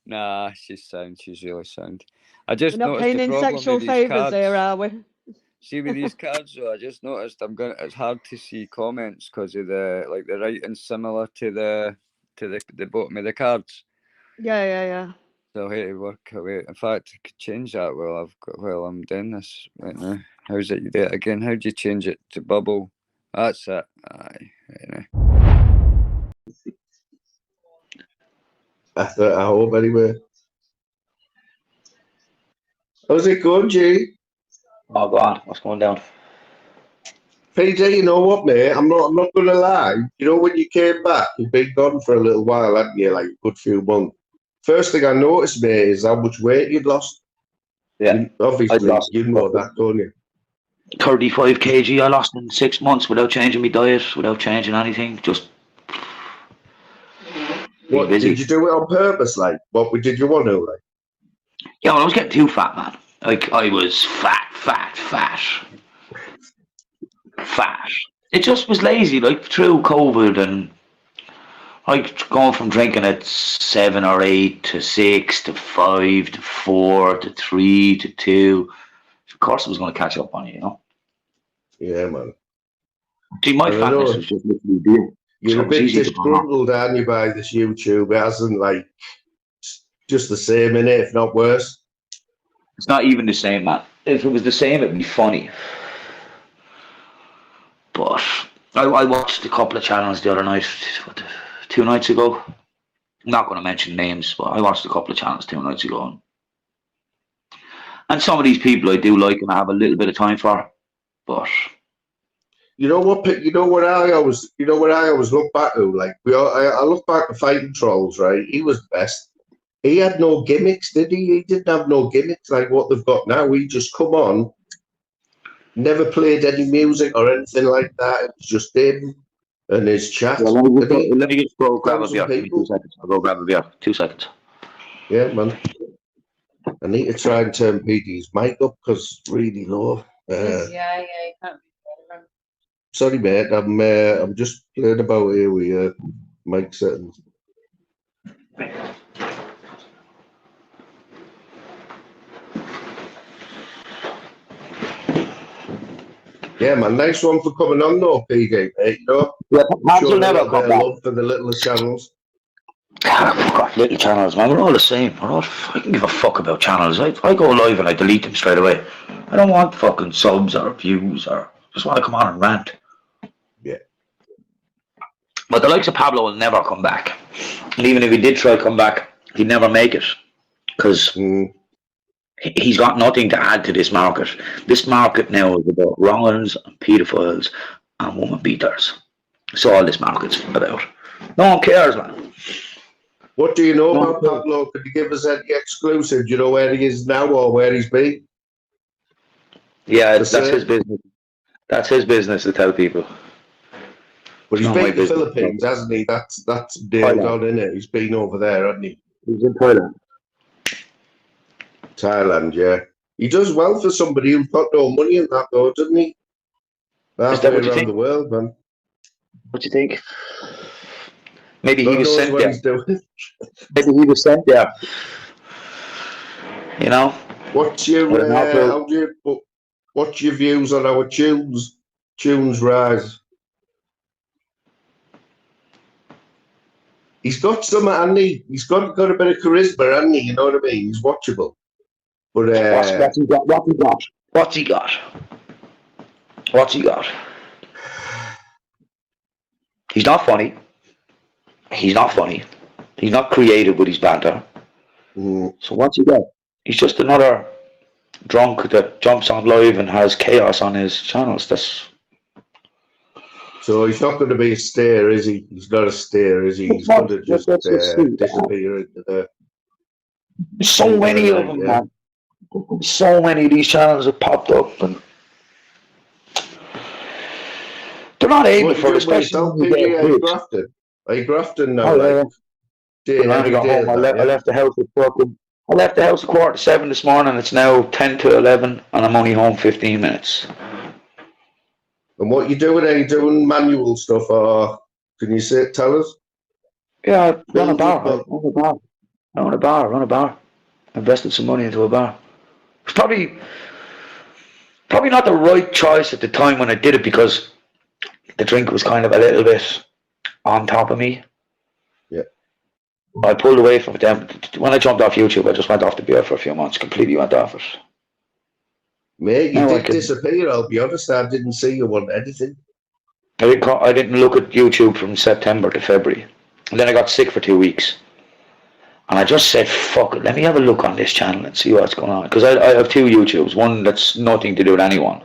nah, she's sound. She's really sound. I We're just not noticed paying the in problem sexual with these favours cards. here, are we? See with these cards, though, I just noticed it's hard to see comments because of the writing similar to the bottom of the cards. Yeah. So I had to work away. In fact, I could change that while I'm doing this right now. How's it you do it again? How do you change it to bubble? That's it. Aye, right now. After at home anyway. How's it going, G? Oh God, what's going down? PJ, you know what, mate? I'm not gonna lie. You know when you came back, you've been gone for a little while, hadn't you? Like a good few months. First thing I noticed, mate, is how much weight you'd lost. Yeah, Obviously, I'd lost you know that, don't you? 35 kg I lost in 6 months without changing my diet, without changing anything. Just What busy. did you do it on purpose? Like, what did you want to? Like, Yeah, well, I was getting too fat, man. Like I was fat. It just was lazy, like through COVID and like going from drinking at 7 or 8 to 6 to 5 to 4 to 3 to 2. Of course, it was going to catch up on you, you know. yeah, man. See, my And I fatness know was just literally deal. you're So a it was bit easy to burn off. disgruntled, aren't you, by this YouTube? It hasn't like just the same in it, if not worse. It's not even the same, man. If it was the same, it'd be funny. But I watched a couple of channels the other night, 2 nights ago. I'm not going to mention names, but I watched a couple of channels 2 nights ago. And some of these people I do like and I have a little bit of time for. But You know what I always look back to. Like I look back to Fighting Trolls, right? He was the best. He had no gimmicks, did he? He didn't have no gimmicks like what they've got now. He just come on, never played any music or anything like that. It was just him and his chat. well, let me just go grab a beer. Give me 2 people. seconds. I'll go grab a beer. 2 seconds. Yeah, man. I need to try and turn PD's mic up because it's really low. Yeah, you can't be better. Sorry, mate. I'm just playing about here with mic settings. Yeah, man. Nice one for coming on, though, PD. Mate, you know, Yeah, Pads will showing a never little bit come of back. love for the little channels. I've got little channels, man. We're all the same. I can give a fuck about channels. I go live and I delete them straight away. I don't want fucking subs or views or just want to come on and rant. Yeah. But the likes of Pablo will never come back. And even if he did try to come back, he'd never make it. Because he's got nothing to add to this market. This market now is about wrongers and paedophiles and woman beaters. That's all this market's about. No one cares, man. What do you know about Pablo? Could you give us any exclusive? Do you know where he is now or where he's been? Yeah, that's his business. That's his business to tell people. But he's Not been my to the business. Philippines, hasn't he? That's nailed on, isn't it? He's been over there, hasn't he? He's in Thailand. Thailand, yeah. He does well for somebody who's got no money in that, though, doesn't he? Halfway around the world, man. What do you think? Maybe God he was knows sent what there. he's doing. Maybe he was sent there. You know. What's your what's your views on our tunes rise? He's got some, hasn't he? He's got a bit of charisma, hasn't he? You know what I mean? He's watchable. But What's he got? What's he got? What's he got? He's not funny. He's not funny. He's not creative with his banter. So what's he got? He's just another drunk that jumps on live and has chaos on his channels. So he's not going to be a stare, is he? He's not a stare, is he? He's going to just disappear into the... So many of them, man. So many of these channels have popped up, and they're not aiming for it, especially when you get rich. Are you grafting now? Oh, yeah. Day, I only got home. I left the house I left the house at 7:15 this morning. It's now 10 to 11, and I'm only home 15 minutes. And what you doing? Are you doing manual stuff, or can you tell us? Yeah, I run a bar. I invested some money into a bar. It's probably not the right choice at the time when I did it, because the drink was kind of a little bit on top of me. Yeah. I pulled away from it then. When I jumped off YouTube, I just went off the beer for a few months, completely went off it. Mate, you did disappear, I'll be honest. I didn't see you on anything. I didn't look at YouTube from September to February. And then I got sick for 2 weeks. And I just said, fuck it, let me have a look on this channel and see what's going on. Because I have 2 YouTubes. One that's nothing to do with anyone.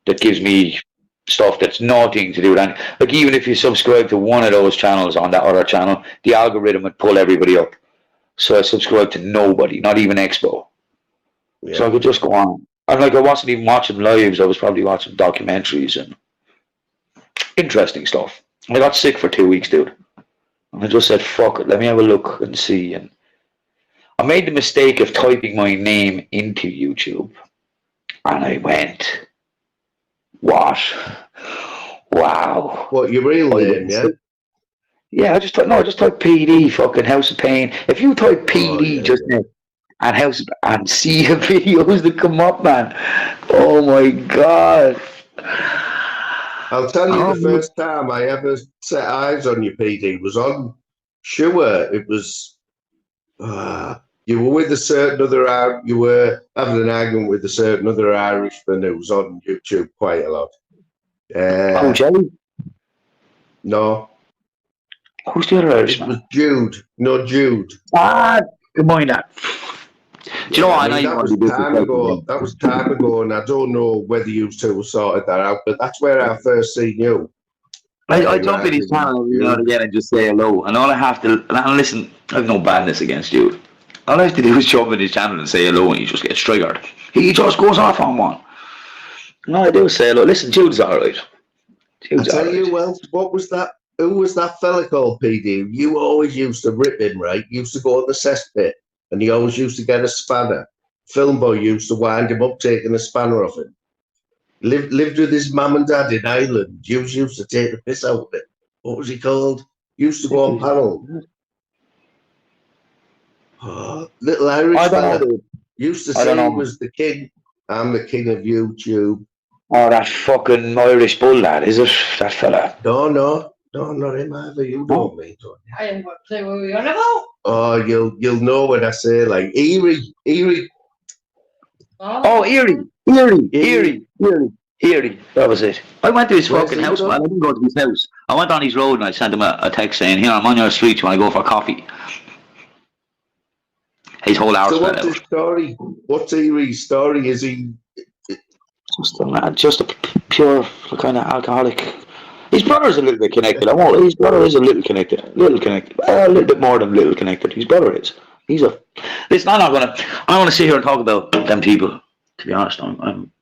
That gives me stuff that's nothing to do with anything. Like, even if you subscribe to one of those channels on that other channel, the algorithm would pull everybody up. So I subscribed to nobody, not even Expo. Yeah. So I could just go on. And like, I wasn't even watching lives. I was probably watching documentaries and interesting stuff. And I got sick for 2 weeks, dude. And I just said, fuck it, let me have a look and see. And I made the mistake of typing my name into YouTube. And I went, what? Wow. What, your real name, yeah? Yeah, I just typed PD, fucking House of Pain. If you type PD just now and House and see the videos that come up, man. Oh my God. I'll tell you, the first time I ever set eyes on you, PD, was on Sure. It was you were with a certain other you were having an argument with a certain other Irishman who was on YouTube quite a lot. Jerry? No. Who's the other Irishman? It was Jude. No, Jude. Good morning, that. Do you know what? That was time ago. That was time ago, and I don't know whether you two have sorted that out. But that's where I first seen you. I jump in his channel every now and again and just say hello. And all I have to, and listen, I have no badness against you. All I have to do is jump in his channel and say hello, and he just gets triggered. He just goes off on one. And all I do is say hello. Listen, Jude's all right. I tell you, well, what was that? Who was that fella called, PD? You always used to rip him, right? You used to go in the cesspit, and he always used to get a spanner. Film boy used to wind him up, taking a spanner off him. Lived with his mum and dad in Ireland. Used to take the piss out of it. What was he called? Used to go on panel. Oh, little Irish fella. Used to say he was the king. I'm the king of YouTube. Oh, that fucking Irish bull lad, is it? That fella? No. No, not him either. You No. know me, don't you? I haven't got a clue what we're on about. Oh, you'll know when I say like Erie. Oh, Erie. That was it. I went to his Where's fucking he house, from? man. I didn't go to his house. I went on his road and I sent him a text saying, "Here, I'm on your street. You want to go for coffee?" His whole house So fell what's his out. story? What's Erie's story? Is he? Just a pure kind of alcoholic. His brother's a little bit connected. His brother is a little connected. A little bit more than little connected. His brother is. Listen, I'm not gonna sit here and talk about them people. To be honest, I'm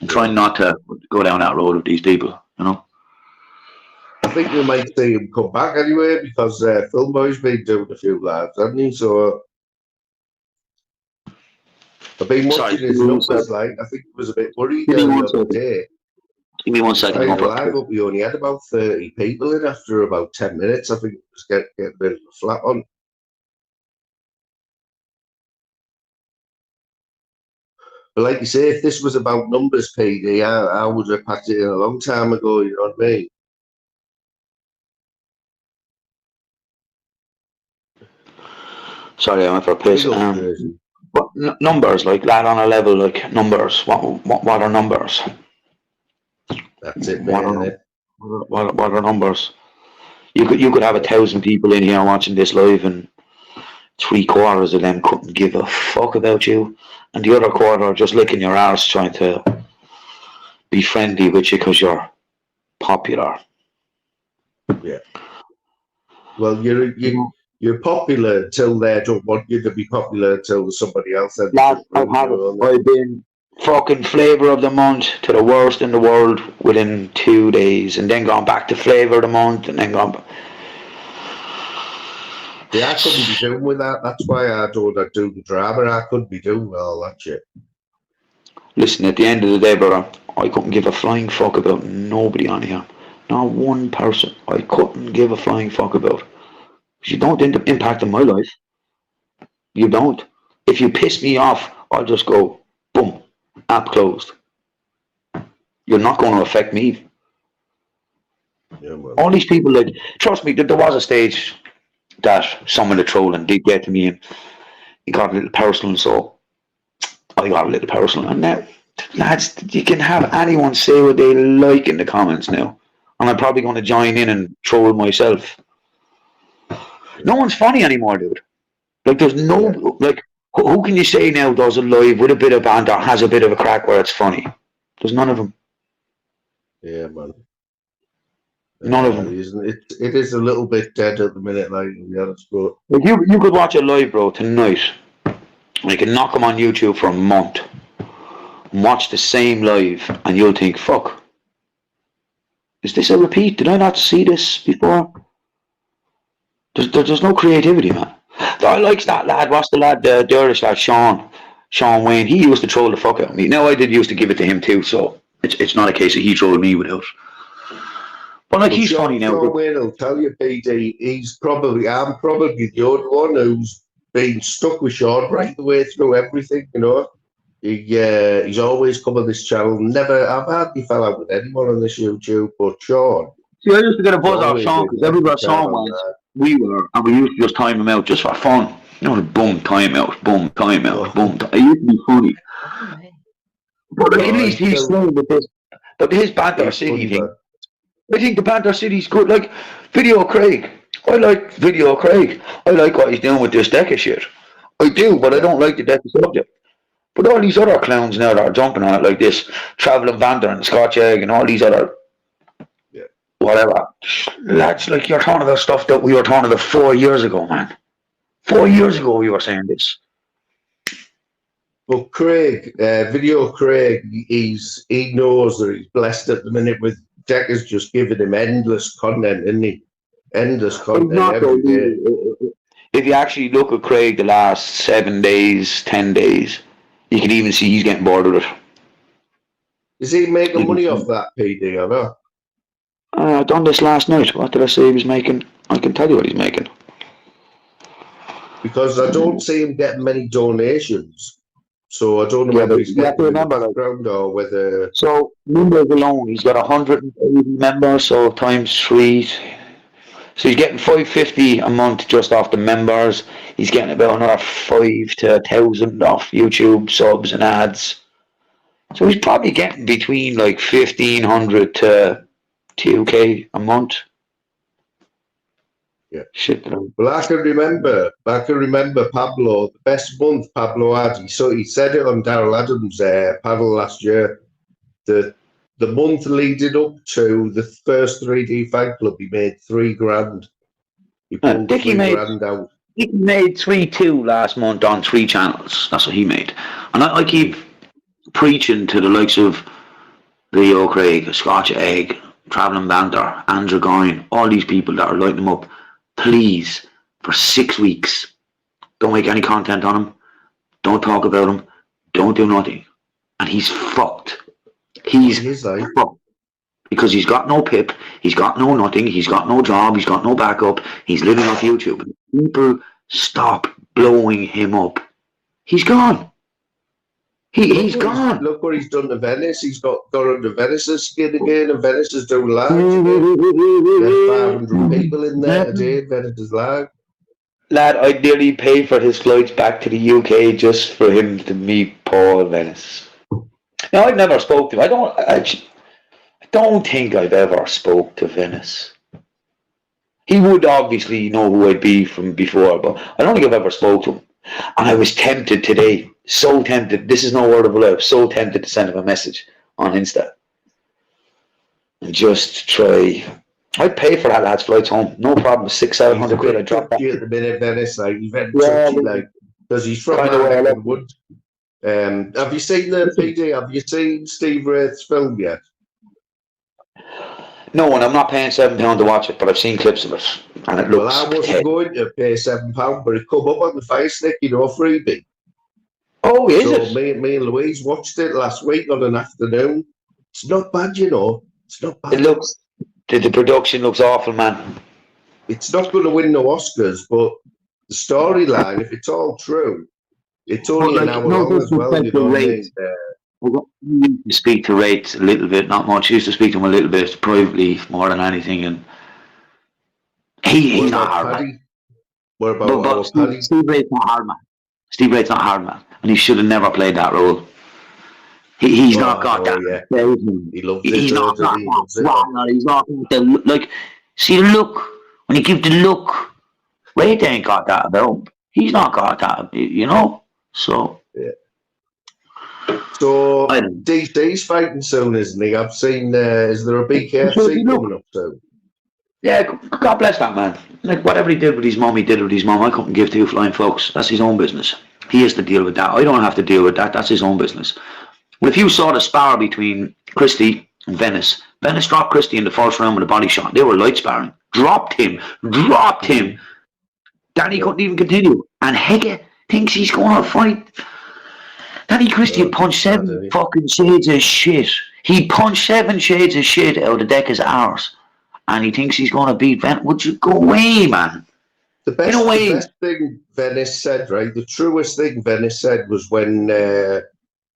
trying not to go down that road with these people. You know. I think we might see him come back anyway because Phil Boy's been doing a few lives, hasn't he? So I've been watching his numbers. Like I think he was a bit worried Give me the one other second. day. Give me 1 second. His live up, he only had about 30 people in after about 10 minutes. I think it was getting a bit of a flat on. But like you say, if this was about numbers, PD, I would have packed it in a long time ago, you know what I mean? Sorry, I went for a piss. But numbers, like lad on a level, like numbers. What are numbers? That's it, What man. are numbers? You could have 1,000 people in here watching this live, and 3/4 of them couldn't give a fuck about you, and the other quarter are just licking your arse trying to be friendly with you because you're popular. Yeah. Well, you're popular until they don't want you to be popular until somebody else has. Lad, I've had it. I've been fucking flavour of the month to the worst in the world within 2 days, and then gone back to flavour of the month, and then gone. Yeah, I couldn't be doing with that. That's why I do the drama. I couldn't be doing all that shit. Listen, at the end of the day, brother, I couldn't give a flying fuck about nobody on here. Not one person. I couldn't give a flying fuck about. Because you don't impact on my life. You don't. If you piss me off, I'll just go, boom, app closed. You're not going to affect me. Yeah, well. All these people, like, trust me, there was a stage that some of the trolling did get to me, and it got a little personal, so I got a little personal. And now, lads, you can have anyone say what they like in the comments now. And I'm probably going to join in and troll myself. No one's funny anymore, dude. Like, there's no, like, who can you say now does a live with a bit of banter, has a bit of a crack where it's funny? There's none of them. Yeah, man. None of them. It is a little bit dead at the minute, like, to be honest, bro. Like, you could watch a live, bro, tonight. You can knock them on YouTube for a month and watch the same live, and you'll think, fuck, is this a repeat? Did I not see this before? There's no creativity, man. I like that lad. What's the lad, the Irish lad, Sean Wayne? He used to troll the fuck out of me. Now, I did used to give it to him too, so it's not a case of he trolled me without. But like, he's funny now. Sean Wayne will tell you, PD, I'm probably the only one who's been stuck with Sean right the way through everything, you know. He's always come on this channel. I've hardly fell out with anyone on this YouTube, but Sean. See, I used to get a buzz off Sean because everywhere Sean went, we were, and we used to just time him out just for fun. You know, the boom, time out, boom, time out, boom. It used to be funny. But like, at least he's playing with this. But his Panther City thing, I think the Panther City's good. Like, Video Craig. I like Video Craig. I like what he's doing with this deck of shit. I do, but I don't like the deck of subject. But all these other clowns now that are jumping on it like this, Travelling Banter and Scotch Egg and all these other whatever. Lads, like, you're talking about stuff that we were talking about 4 years ago, man. 4 years ago we were saying this. But Craig, Video Craig, he knows that he's blessed at the minute with Decker's just giving him endless content, isn't he? Endless content every day. If you actually look at Craig the last 7 days, 10 days, you can even see he's getting bored with it. Is he making money off that, PD, or not? I done this last night. What did I say he was making? I can tell you what he's making. Because I don't see him getting many donations. So I don't know whether he's getting in the background or whether... So, members alone, he's got 180 members, so times 3, So he's getting $550 a month just off the members. He's getting about another 5 to 1,000 off YouTube subs and ads. So he's probably getting between like 1,500 to 2K a month. Yeah. Shit. Well, I can remember Pablo, the best month Pablo had. He said it on Daryl Adams' panel last year. The month leading up to the first 3D Fight Club, he made $3,000. He pulled $3,000 out. He made 3.2 last month on 3 channels. That's what he made. And I keep preaching to the likes of Leo Craig, Scotch Egg, Travelling Banter, Andrew Goyne, all these people that are lighting them up. Please, for 6 weeks, don't make any content on him. Don't talk about him. Don't do nothing. And he's fucked. He's fucked. Because he's got no pip, he's got no nothing, he's got no job, he's got no backup, he's living off YouTube. People stop blowing him up. He's gone. He's gone. Look what he's done to Venice. He's got under Venice's skin again, and Venice is doing live again. There's 500 people in there today. Venice is live. Lad, I'd nearly pay for his flights back to the UK just for him to meet Paul Venice. Now, I've never spoke to him. I don't think I've ever spoke to Venice. He would obviously know who I'd be from before, but I don't think I've ever spoke to him. And I was tempted today, so tempted. This is no word of a lie. So tempted to send him a message on Insta and just try. I'd pay for that lad's flights home, no problem. 600-700 quid. I drop that. At the minute, Venice, like he's very touchy, like because he's from my neck of the woods. Have you seen the PD? Have you seen Steve Wraith's film yet? No, and I'm not paying £7 to watch it, but I've seen clips of it, and it looks. Well, I wasn't going to pay £7, but it come up on the Fire Stick, freebie. Oh, is it? So me and Louise watched it last week on an afternoon. It's not bad, It's not bad. It looks. The production looks awful, man. It's not going to win no Oscars, but the storyline, if it's all true, it's only an hour long as well. You know what I mean? I used to speak to Wraith a little bit, not much. I used to speak to him a little bit privately more than anything, and he's not hard, man. What about Steve Wraith's not hard, man. Steve Wraith's not hard, man, and he should have never played that role. He's not got that. Yeah. He loves it. He's not got that swagger. He's not the like. See the look when you give the look. Wraith ain't got that about him. He's not got that, So. Yeah. So DC's fighting soon, isn't he? I've seen. Is there a BKFC coming up soon? Yeah, God bless that man. Like whatever he did with his mum, he did with his mum. I couldn't give two flying fucks. That's his own business. He has to deal with that. I don't have to deal with that. That's his own business. Well, if you saw the spar between Christie and Venice dropped Christie in the first round with a body shot. They were light sparring. Dropped him. Danny couldn't even continue. And Hege thinks he's going to fight. Danny Christie punched 7 fucking shades of shit. He punched 7 shades of shit out of Decca's arse. And he thinks he's going to beat Venice. Would you go away, man? The best thing Venice said, right? The truest thing Venice said was when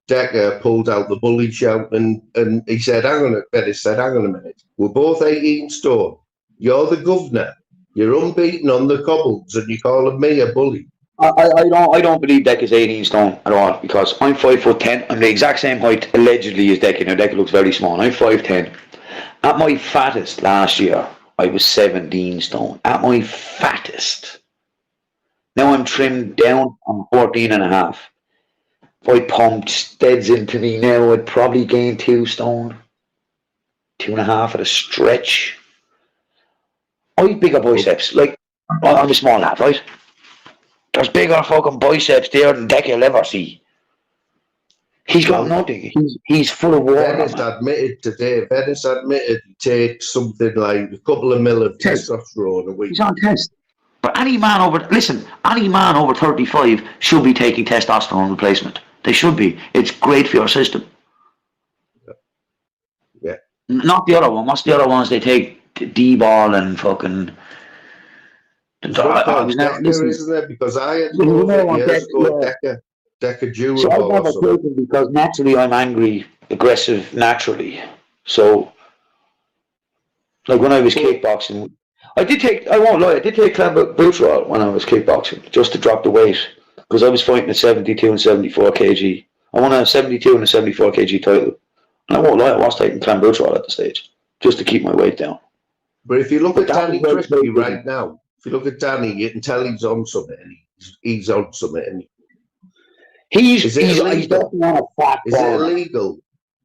Decca pulled out the bully shout and he said, Venice said, hang on a minute. We're both 18 stone. You're the governor. You're unbeaten on the cobbles and you're calling me a bully. I don't believe Decca's 18 stone at all because I'm 5'10". I'm the exact same height allegedly as Decca. Now Decca looks very small. I'm 5'10". At my fattest last year, I was 17 stone. At my fattest. Now I'm trimmed down. I'm 14.5. If I pumped steads into me now, I'd probably gain 2 stone. 2.5 at a stretch. I have bigger biceps. Like, I'm a small lad, right? There's bigger fucking biceps there than Decca will ever see. He's got nothing. He's full of water. Venice admitted he takes something like a couple of mil of testosterone a week. He's on test. But any man over 35 should be taking testosterone replacement. They should be. It's great for your system. Yeah. Not the other one. What's the other ones they take? D-ball and fucking. Isn't there? Because I had Decca Jewel. So I've never taken because naturally I'm angry, aggressive naturally. So, like when I was kickboxing, I won't lie, I did take clenbuterol when I was kickboxing, just to drop the weight, because I was fighting at 72 and 74 kg. I won a 72 and a 74 kg title. And I won't lie, I was taking clenbuterol at the stage, just to keep my weight down. But if you look But at that Danny was Christie right now, if you look at Danny, you can tell he's on something. He's on something. Is it illegal? Is it illegal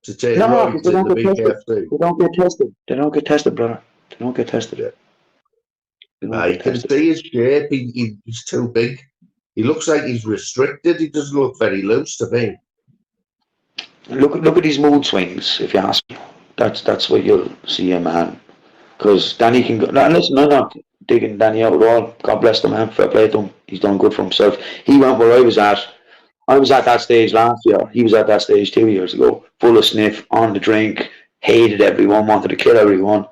to take No, roids because they in don't the get tested. BKFC? They don't get tested. They don't get tested, brother. They don't get tested. You can see his shape. He's too big. He looks like he's restricted. He doesn't look very loose to me. Look at his mood swings, if you ask me. That's what you'll see, man. Because Danny can go. Now, listen, I'm not digging Danny out at all. God bless the man. Fair play to him. He's done good for himself. He went where I was at. I was at that stage last year. He was at that stage 2 years ago. Full of sniff, on the drink, hated everyone, wanted to kill everyone.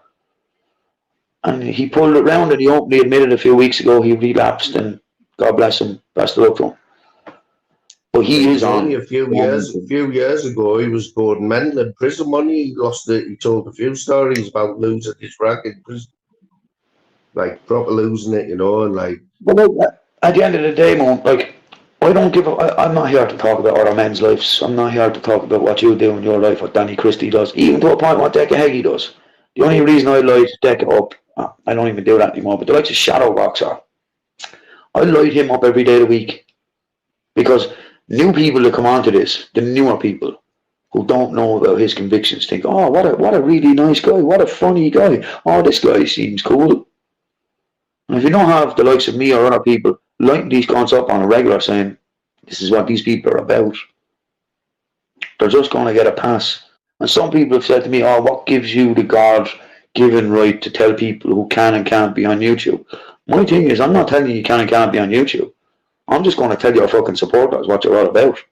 And he pulled it round, and he openly admitted a few weeks ago he relapsed, and God bless him. Best of luck to him. But he is on. Only a few years ago, he was going mental in prison when he lost it. He told a few stories about losing his rank in prison, like proper losing it, and like. But at the end of the day, man, like, I don't give a. I'm not here to talk about other men's lives. I'm not here to talk about what you do in your life, what Danny Christie does, even to a point what Decca Heggie does. The only reason I light Decca up, I don't even do that anymore, but the likes of Shadow Boxer, I light him up every day of the week. Because new people that come onto this, the newer people who don't know about his convictions, think, oh, what a really nice guy, what a funny guy. Oh, this guy seems cool. And if you don't have the likes of me or other people lighting these cons up on a regular saying, this is what these people are about, they're just going to get a pass. And some people have said to me, oh, what gives you the God-given right to tell people who can and can't be on YouTube? My thing is, I'm not telling you can and can't be on YouTube. I'm just going to tell your fucking supporters what you're all about.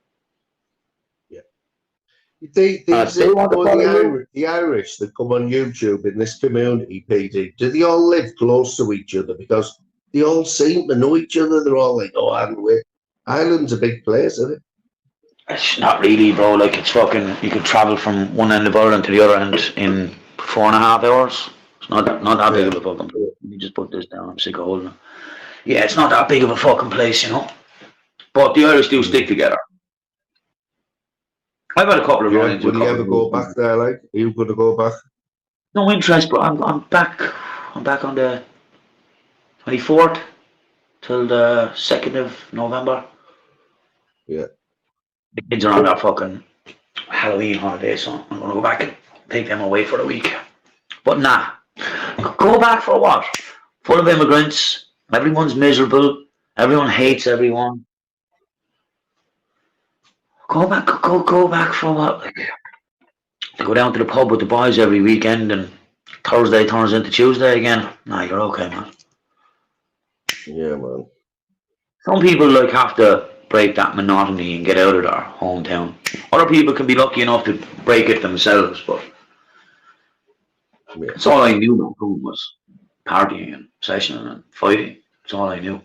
Yeah. The Irish that come on YouTube in this community, PD, do they all live close to each other? Because they all seem to know each other. They're all like, oh, Ireland's a big place, isn't it? It's not really, bro. Like, it's fucking, you could travel from one end of Ireland to the other end in 4.5 hours. It's not that big of a fucking place. Let me just put this down. I'm sick of holding it. Yeah, it's not that big of a fucking place, you know. But the Irish do stick together. I've had a couple of run-ins. Will you ever go back there? Like, are you going to go back? No interest, but I'm back. I'm back on the 24th till the 2nd of November. Yeah. The kids are on their fucking Halloween holiday, so I'm going to go back and take them away for a week. But nah, go back for what? Full of immigrants. Everyone's miserable. Everyone hates everyone. Go back for what? Like, to go down to the pub with the boys every weekend and Thursday turns into Tuesday again. Nah, you're okay, man. Yeah, man. Some people like have to break that monotony and get out of their hometown. Other people can be lucky enough to break it themselves, but that's all I knew about home was partying and sessioning and fighting. That's all I knew.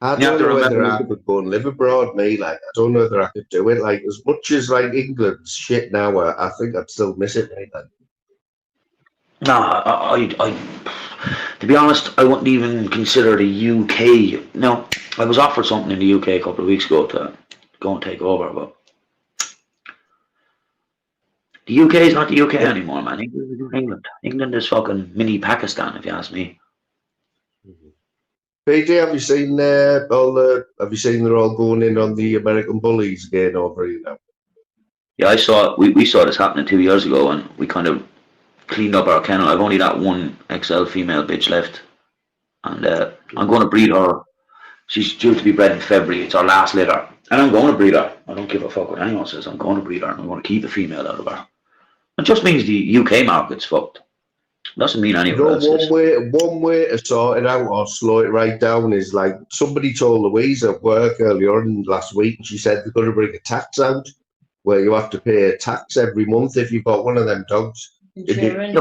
I don't know whether I could go and live abroad, me. Like, I don't know whether I could do it. Like, as much as like England's shit now, I think I'd still miss it, mate. Like. Nah, I to be honest, I wouldn't even consider the UK. No, I was offered something in the UK a couple of weeks ago to go and take over, but the UK is not the UK anymore, man. England. England is fucking mini Pakistan, if you ask me. PJ, have you seen Have you seen they're all going in on the American bullies again over here now? Yeah, I saw. We saw this happening 2 years ago, and we kind of cleaned up our kennel. I've only that one XL female bitch left, and I'm going to breed her. She's due to be bred in February. It's our last litter, and I'm going to breed her. I don't give a fuck what anyone says. I'm going to breed her, and I'm going to keep the female out of her. It just means the UK market's fucked. Doesn't mean anywhere else. One way to sort it out or slow it right down is like somebody told Louise at work earlier on last week, and she said they're going to bring a tax out where you have to pay a tax every month if you've got one of them dogs. Insurance,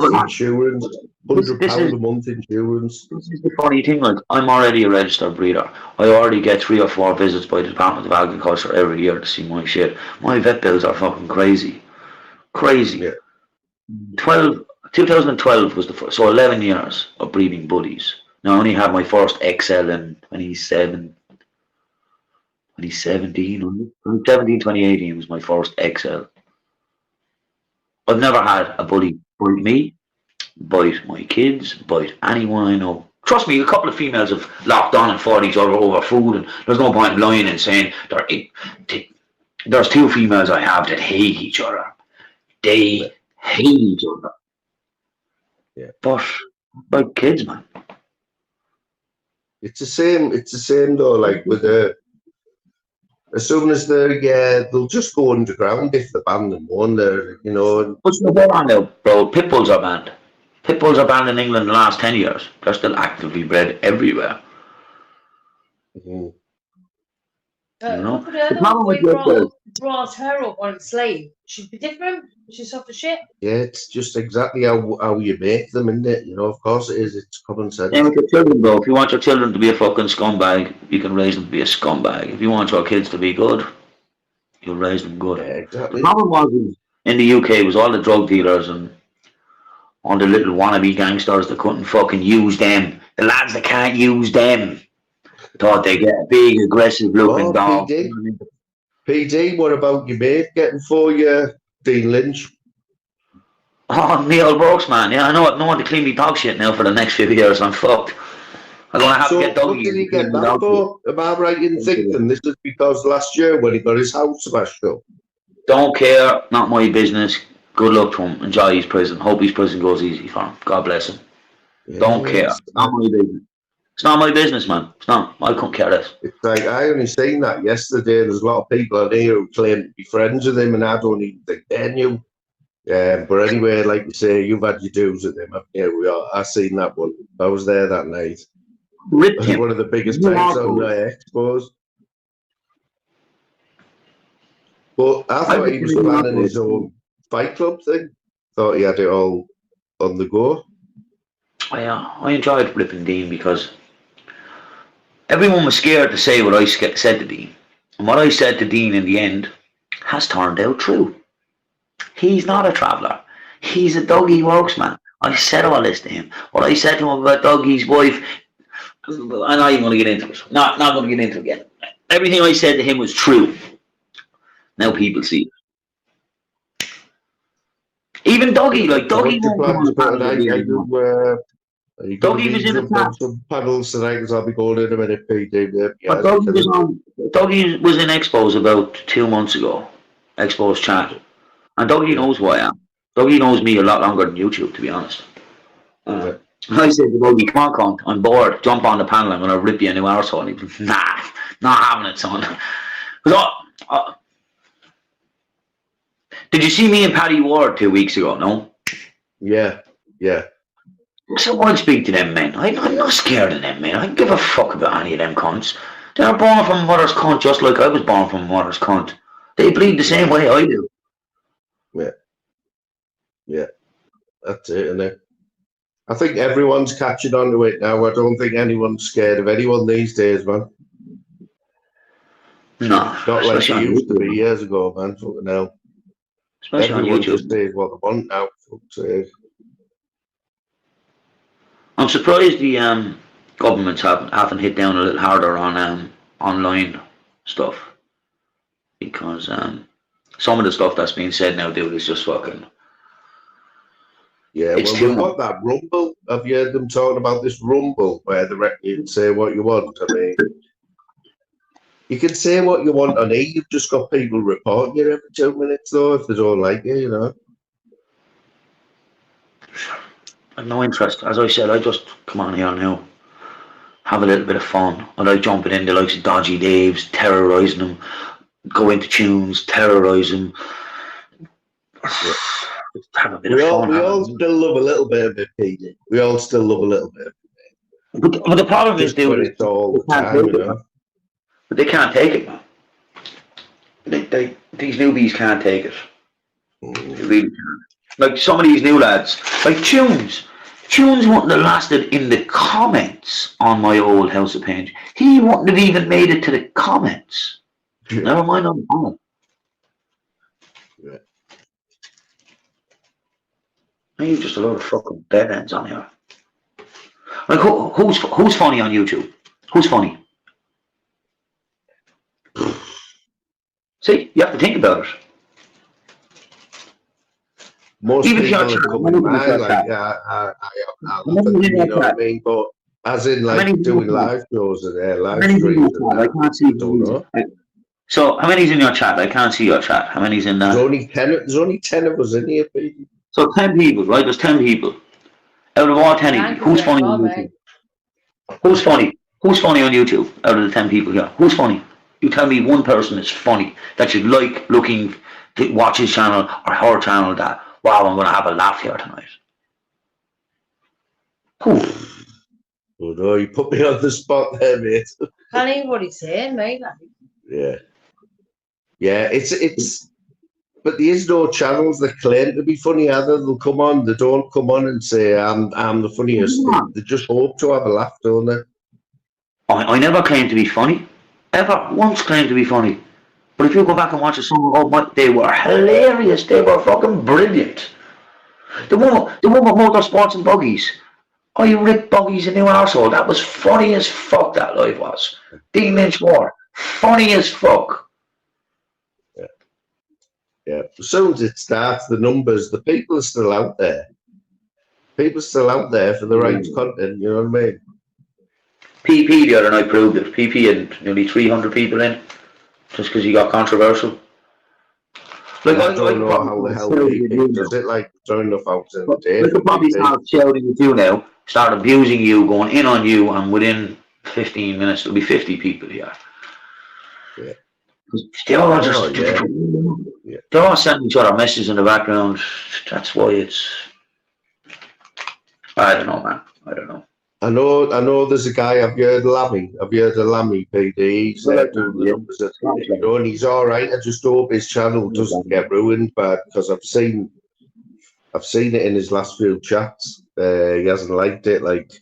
£100 a month insurance. This is the funny thing, like, I'm already a registered breeder. I already get 3 or 4 visits by the Department of Agriculture every year to see my shit. My vet bills are fucking crazy. Crazy. Yeah. 2012 was the first, so 11 years of breeding buddies. Now I only had my first XL in 2017, 2018 was my first XL. I've never had a buddy bite me, bite my kids, bite anyone I know. Trust me, a couple of females have locked on and fought each other over food, and there's no point in lying and saying there's 2 females I have that hate each other. They hate each other. Yeah. But like kids, man. It's the same. It's the same though. Like with as soon as they'll just go underground if they're banned and one. You know. What's the banned now, bro? Pit bulls are banned. Pit bulls are banned in England in the last 10 years. They're still actively bred everywhere. Mm-hmm. You know? Look at her, The problem with brought her up on slave. She'd be different. She's soft as shit. Yeah, it's just exactly how you make them, isn't it? You know, of course it is. It's common sense. Yeah, with your children, bro. If you want your children to be a fucking scumbag, you can raise them to be a scumbag. If you want your kids to be good, you'll raise them good. Yeah, exactly. The problem was in the UK was all the drug dealers and all the little wannabe gangsters that couldn't fucking use them. The lads that can't use them thought they get a big, aggressive looking dog. PD, what about your mate getting for you, Dean Lynch? Oh, Neil Brooks, man. Yeah, I know. No one to clean me dog shit now for the next few years. I'm fucked. I'm gonna have to get doggy. What did he get that for? Am I right in thinking this is because last year when he got his house smashed up? Don't care. Not my business. Good luck to him. Enjoy his prison. Hope his prison goes easy for him. God bless him. Yeah, Don't care. Not my business. It's not my business, man. It's not. I couldn't care less. It's like I only seen that yesterday. There's a lot of people on here who claim to be friends with him, and I don't even think they knew. But anyway, like you say, you've had your dues with him. Here we are. I seen that one. I was there that night. Ripped him. One of the biggest times on the expos. But I thought he was planning his own fight club thing. Thought he had it all on the go. I enjoyed ripping Dean because everyone was scared to say what I said to Dean. And what I said to Dean in the end has turned out true. He's not a traveller. He's a doggy works man. I said all this to him. What I said to him about Dougie's wife, I'm not even going to get into it. Not going to get into it again. Everything I said to him was true. Now people see it. Even Dougie, like Dougie won't come on the panel. Dougie was in the chat. Some panels tonight because I'll be going in a minute, PD. Yeah, But Dougie was in Expos about 2 months ago. Expos chat. And Dougie knows who I am. Dougie knows me a lot longer than YouTube, to be honest. I said to Dougie, come on, cunt, I'm bored. Jump on the panel, I'm going to rip you a new arsehole. And he was, nah, not having it, son. Did you see me and Paddy Ward 2 weeks ago, no? Yeah. So I'd speak to them men. I'm not scared of them men. I don't give a fuck about any of them cunts. They're born from a mother's cunt just like I was born from a mother's cunt. They bleed the same way I do. Yeah. That's it, isn't it? I think everyone's catching on to it now. I don't think anyone's scared of anyone these days, man. No. Not like it used to be years ago, man. Fucking hell. Especially Everyone on YouTube. just says what they want now. I'm surprised the governments haven't hit down a little harder on online stuff. Because some of the stuff that's being said now, dude, is just fucking... Yeah, well, we've got that Rumble. Have you heard them talking about this Rumble where they reckon you can say what you want? I mean, you can say what you want on here. You've just got people reporting you every 2 minutes, though, if they don't like you, you know. I've no interest. As I said, I just come on here now, have a little bit of fun. I like jumping into likes of Dodgy Daves, terrorising them, go into tunes, terrorise them. Yeah. Have a bit of fun. We all still love a little bit of it, PD. We all still love a little bit of it. But the problem is, dude, it's all the time, you know. But they can't take it, man. These newbies can't take it. They really can't. Like some of these new lads, like Tunes. Tunes wouldn't have lasted in the comments on my old House of Pain. He wouldn't have even made it to the comments. Yeah. Never mind on the panel. Yeah. You're just a load of fucking dead ends on here. Like, who's funny on YouTube? Who's funny? See, you have to think about it. Most Even if people you're that come in my like, I laugh at them, you know what I mean? But as in, like, doing live shows and live streams and I that, can't see. don't know. So, how many's in your chat? I can't see your chat. How many's in there? There's only 10 of us in here, baby. So 10 people, right? There's 10 people. Out of all 10 of you, who's funny on YouTube? Who's funny? Who's funny on YouTube out of the 10 people here? Who's funny? You tell me one person that's funny, that you like looking to watch his channel or her channel that, wow, I'm going to have a laugh here tonight. Who? Oh no, you put me on the spot there, mate. Can't hear what he's saying, mate. Yeah. Yeah, it's but there is no channels that claim to be funny either. They'll come on, they don't come on and say I'm the funniest. They just hope to have a laugh, don't they? I never claimed to be funny. Ever once claimed to be funny. But if you go back and watch a song, they were hilarious. They were fucking brilliant. The one with motorsports and buggies. Oh, you ripped buggies a new arsehole. That was funny as fuck, that live was. Dean Lynch War. Funny as fuck. Yeah. As soon as it starts, the numbers, the people are still out there. People are still out there for the right content, you know what I mean? PP the other night proved it. PP and nearly 300 people in. Just because he got controversial. Like, I don't know how the hell PP does it, like, throwing enough out in the day. They could probably start shouting at you now, start abusing you, going in on you, and within 15 minutes there'll be 50 people here. Yeah. They all just they're all sending each other messages in the background. That's why it's I don't know, man. I don't know. I know there's a guy, have you heard of Lammy? Have you heard of Lammy, PD? He's doing the numbers at and he's alright. I just hope his channel doesn't get ruined, but because I've seen it in his last few chats. He hasn't liked it, like,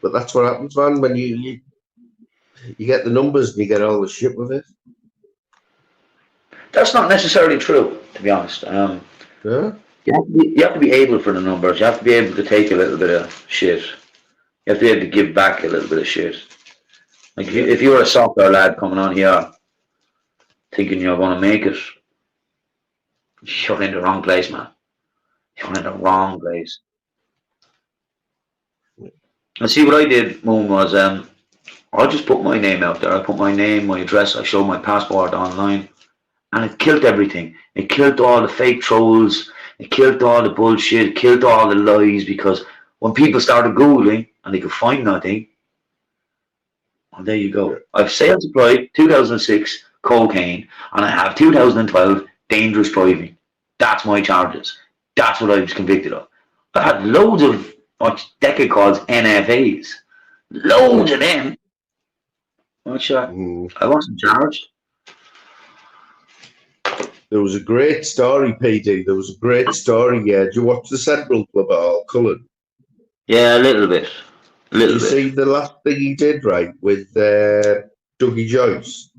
but that's what happens, man, when you get the numbers and you get all the shit with it. That's not necessarily true, to be honest. Yeah? You have to be able for the numbers. You have to be able to take a little bit of shit. You have to be able to give back a little bit of shit. Like if you're a soccer lad coming on here thinking you're going to make it, you're in the wrong place, man. You're in the wrong place. And see what I did, Moon, was I just put my name out there. I put my name, my address, I showed my passport online, and it killed everything. It killed all the fake trolls. It killed all the bullshit. It killed all the lies, because when people started Googling and they could find nothing, well, there you go. I've sales supply 2006 cocaine, and I have 2012 dangerous driving. That's my charges. That's what I was convicted of. I had loads of what Deca calls NFAs. Loads of them. Not sure. I wasn't charged. There was a great story, PD. There was a great story. Yeah, did you watch the Central Club at all, Cullen? Yeah, a little bit. Did you see the last thing he did, right, with Dougie Joyce?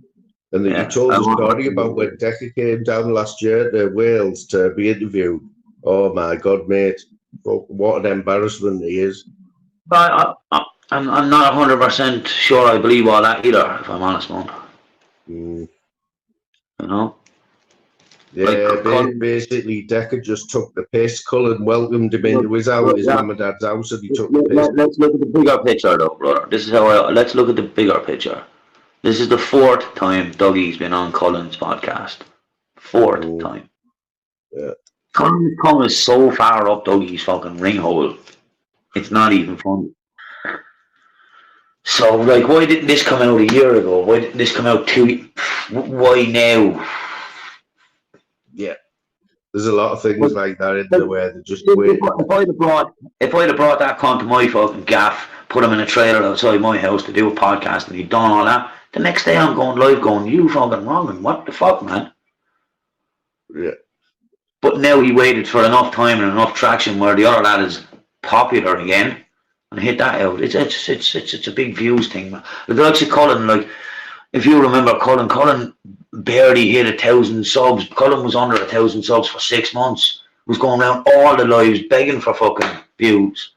And then he told a story about when Deca came down last year to Wales to be interviewed. Oh my God, mate! What an embarrassment he is. But I'm not 100% sure I believe all that either, if I'm honest, man. You know? Yeah, basically, Deca just took the piss. Cullen welcomed him into his house, his mum and dad's house, and he took the piss. Let's look at the bigger picture, though, brother. This is how let's look at the bigger picture. This is the 4th time Dougie's been on Cullen's podcast. 4th time. Yeah. Cullen's coming so far up Dougie's fucking ring hole. It's not even funny. So, like, why didn't this come out a year ago? Why didn't this come out why now? Yeah. There's a lot of things like that in there where they're just waiting. If I'd have brought that cunt to my fucking gaff, put him in a trailer outside my house to do a podcast, and he'd done all that, the next day I'm going live going, you fucking wrong, and what the fuck, man? Yeah. But now he waited for enough time and enough traction where the other lad is popular again and hit that out. It's a big views thing, man. The likes of Cullen, like, if you remember Cullen barely hit 1,000 subs. Cullen was under 1,000 subs for 6 months was going around all the lives begging for fucking views.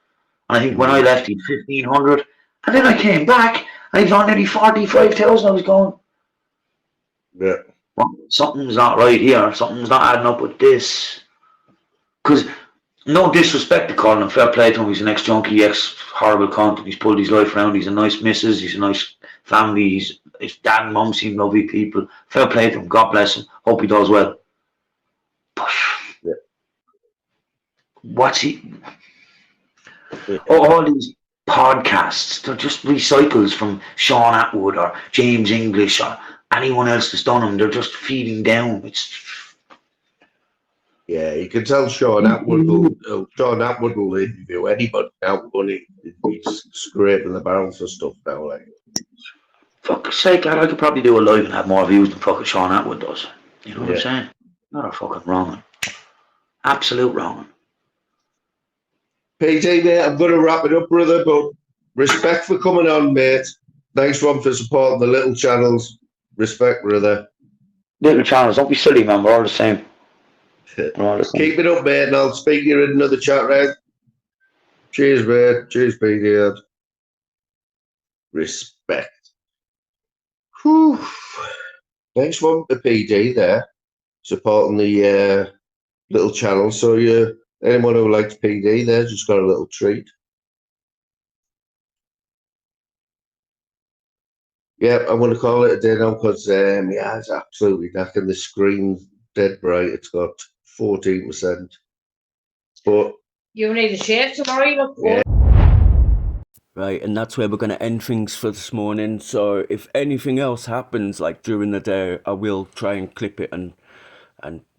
And I think when I left, he'd 1,500. And then I came back, and he's on nearly 45,000. I was going, yeah, well, something's not right here. Something's not adding up with this. Because no disrespect to Colin, and fair play to him. He's an ex-junkie, ex-horrible cunt. He's pulled his life around. He's a nice missus. He's a nice family. His dad and mum seem lovely people. Fair play to him. God bless him. Hope he does well. But what's he? All these podcasts, they're just recycles from Sean Atwood or James English or anyone else that's done them. They're just feeding down. Yeah, you can tell Sean Atwood will interview anybody now when he's scraping the barrel for stuff now. Like, fuck's sake, lad, I could probably do a live and have more views than fucking Sean Atwood does. You know what I'm saying? Not a fucking wrong. Absolute wrong. PJ, mate, I'm going to wrap it up, brother, but respect for coming on, mate. Thanks, one, for supporting the little channels. Respect, brother. Little channels, don't be silly, man. We're all the same. Keep it up, mate, and I'll speak to you in another chat, right? Cheers, mate. Cheers, PJ. Respect. Whew. Thanks, one, for PJ there, supporting the little channel. So, anyone who likes PD there just got a little treat. Yeah, I'm going to call it a day now because, it's absolutely knacking. The screen's dead bright. It's got 14%. But You need a shave tomorrow, you look good. Right, and that's where we're going to end things for this morning. So if anything else happens, like during the day, I will try and clip it and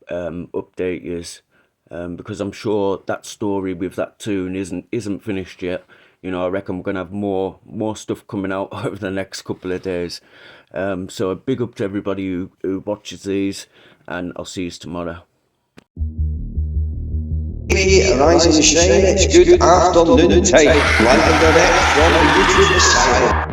update yous. Because I'm sure that story with that tune isn't finished yet. You know, I reckon we're gonna have more stuff coming out over the next couple of days. So a big up to everybody who watches these, and I'll see you tomorrow. Rising Shane, it's good afternoon, take. Like and direct from the YouTube side.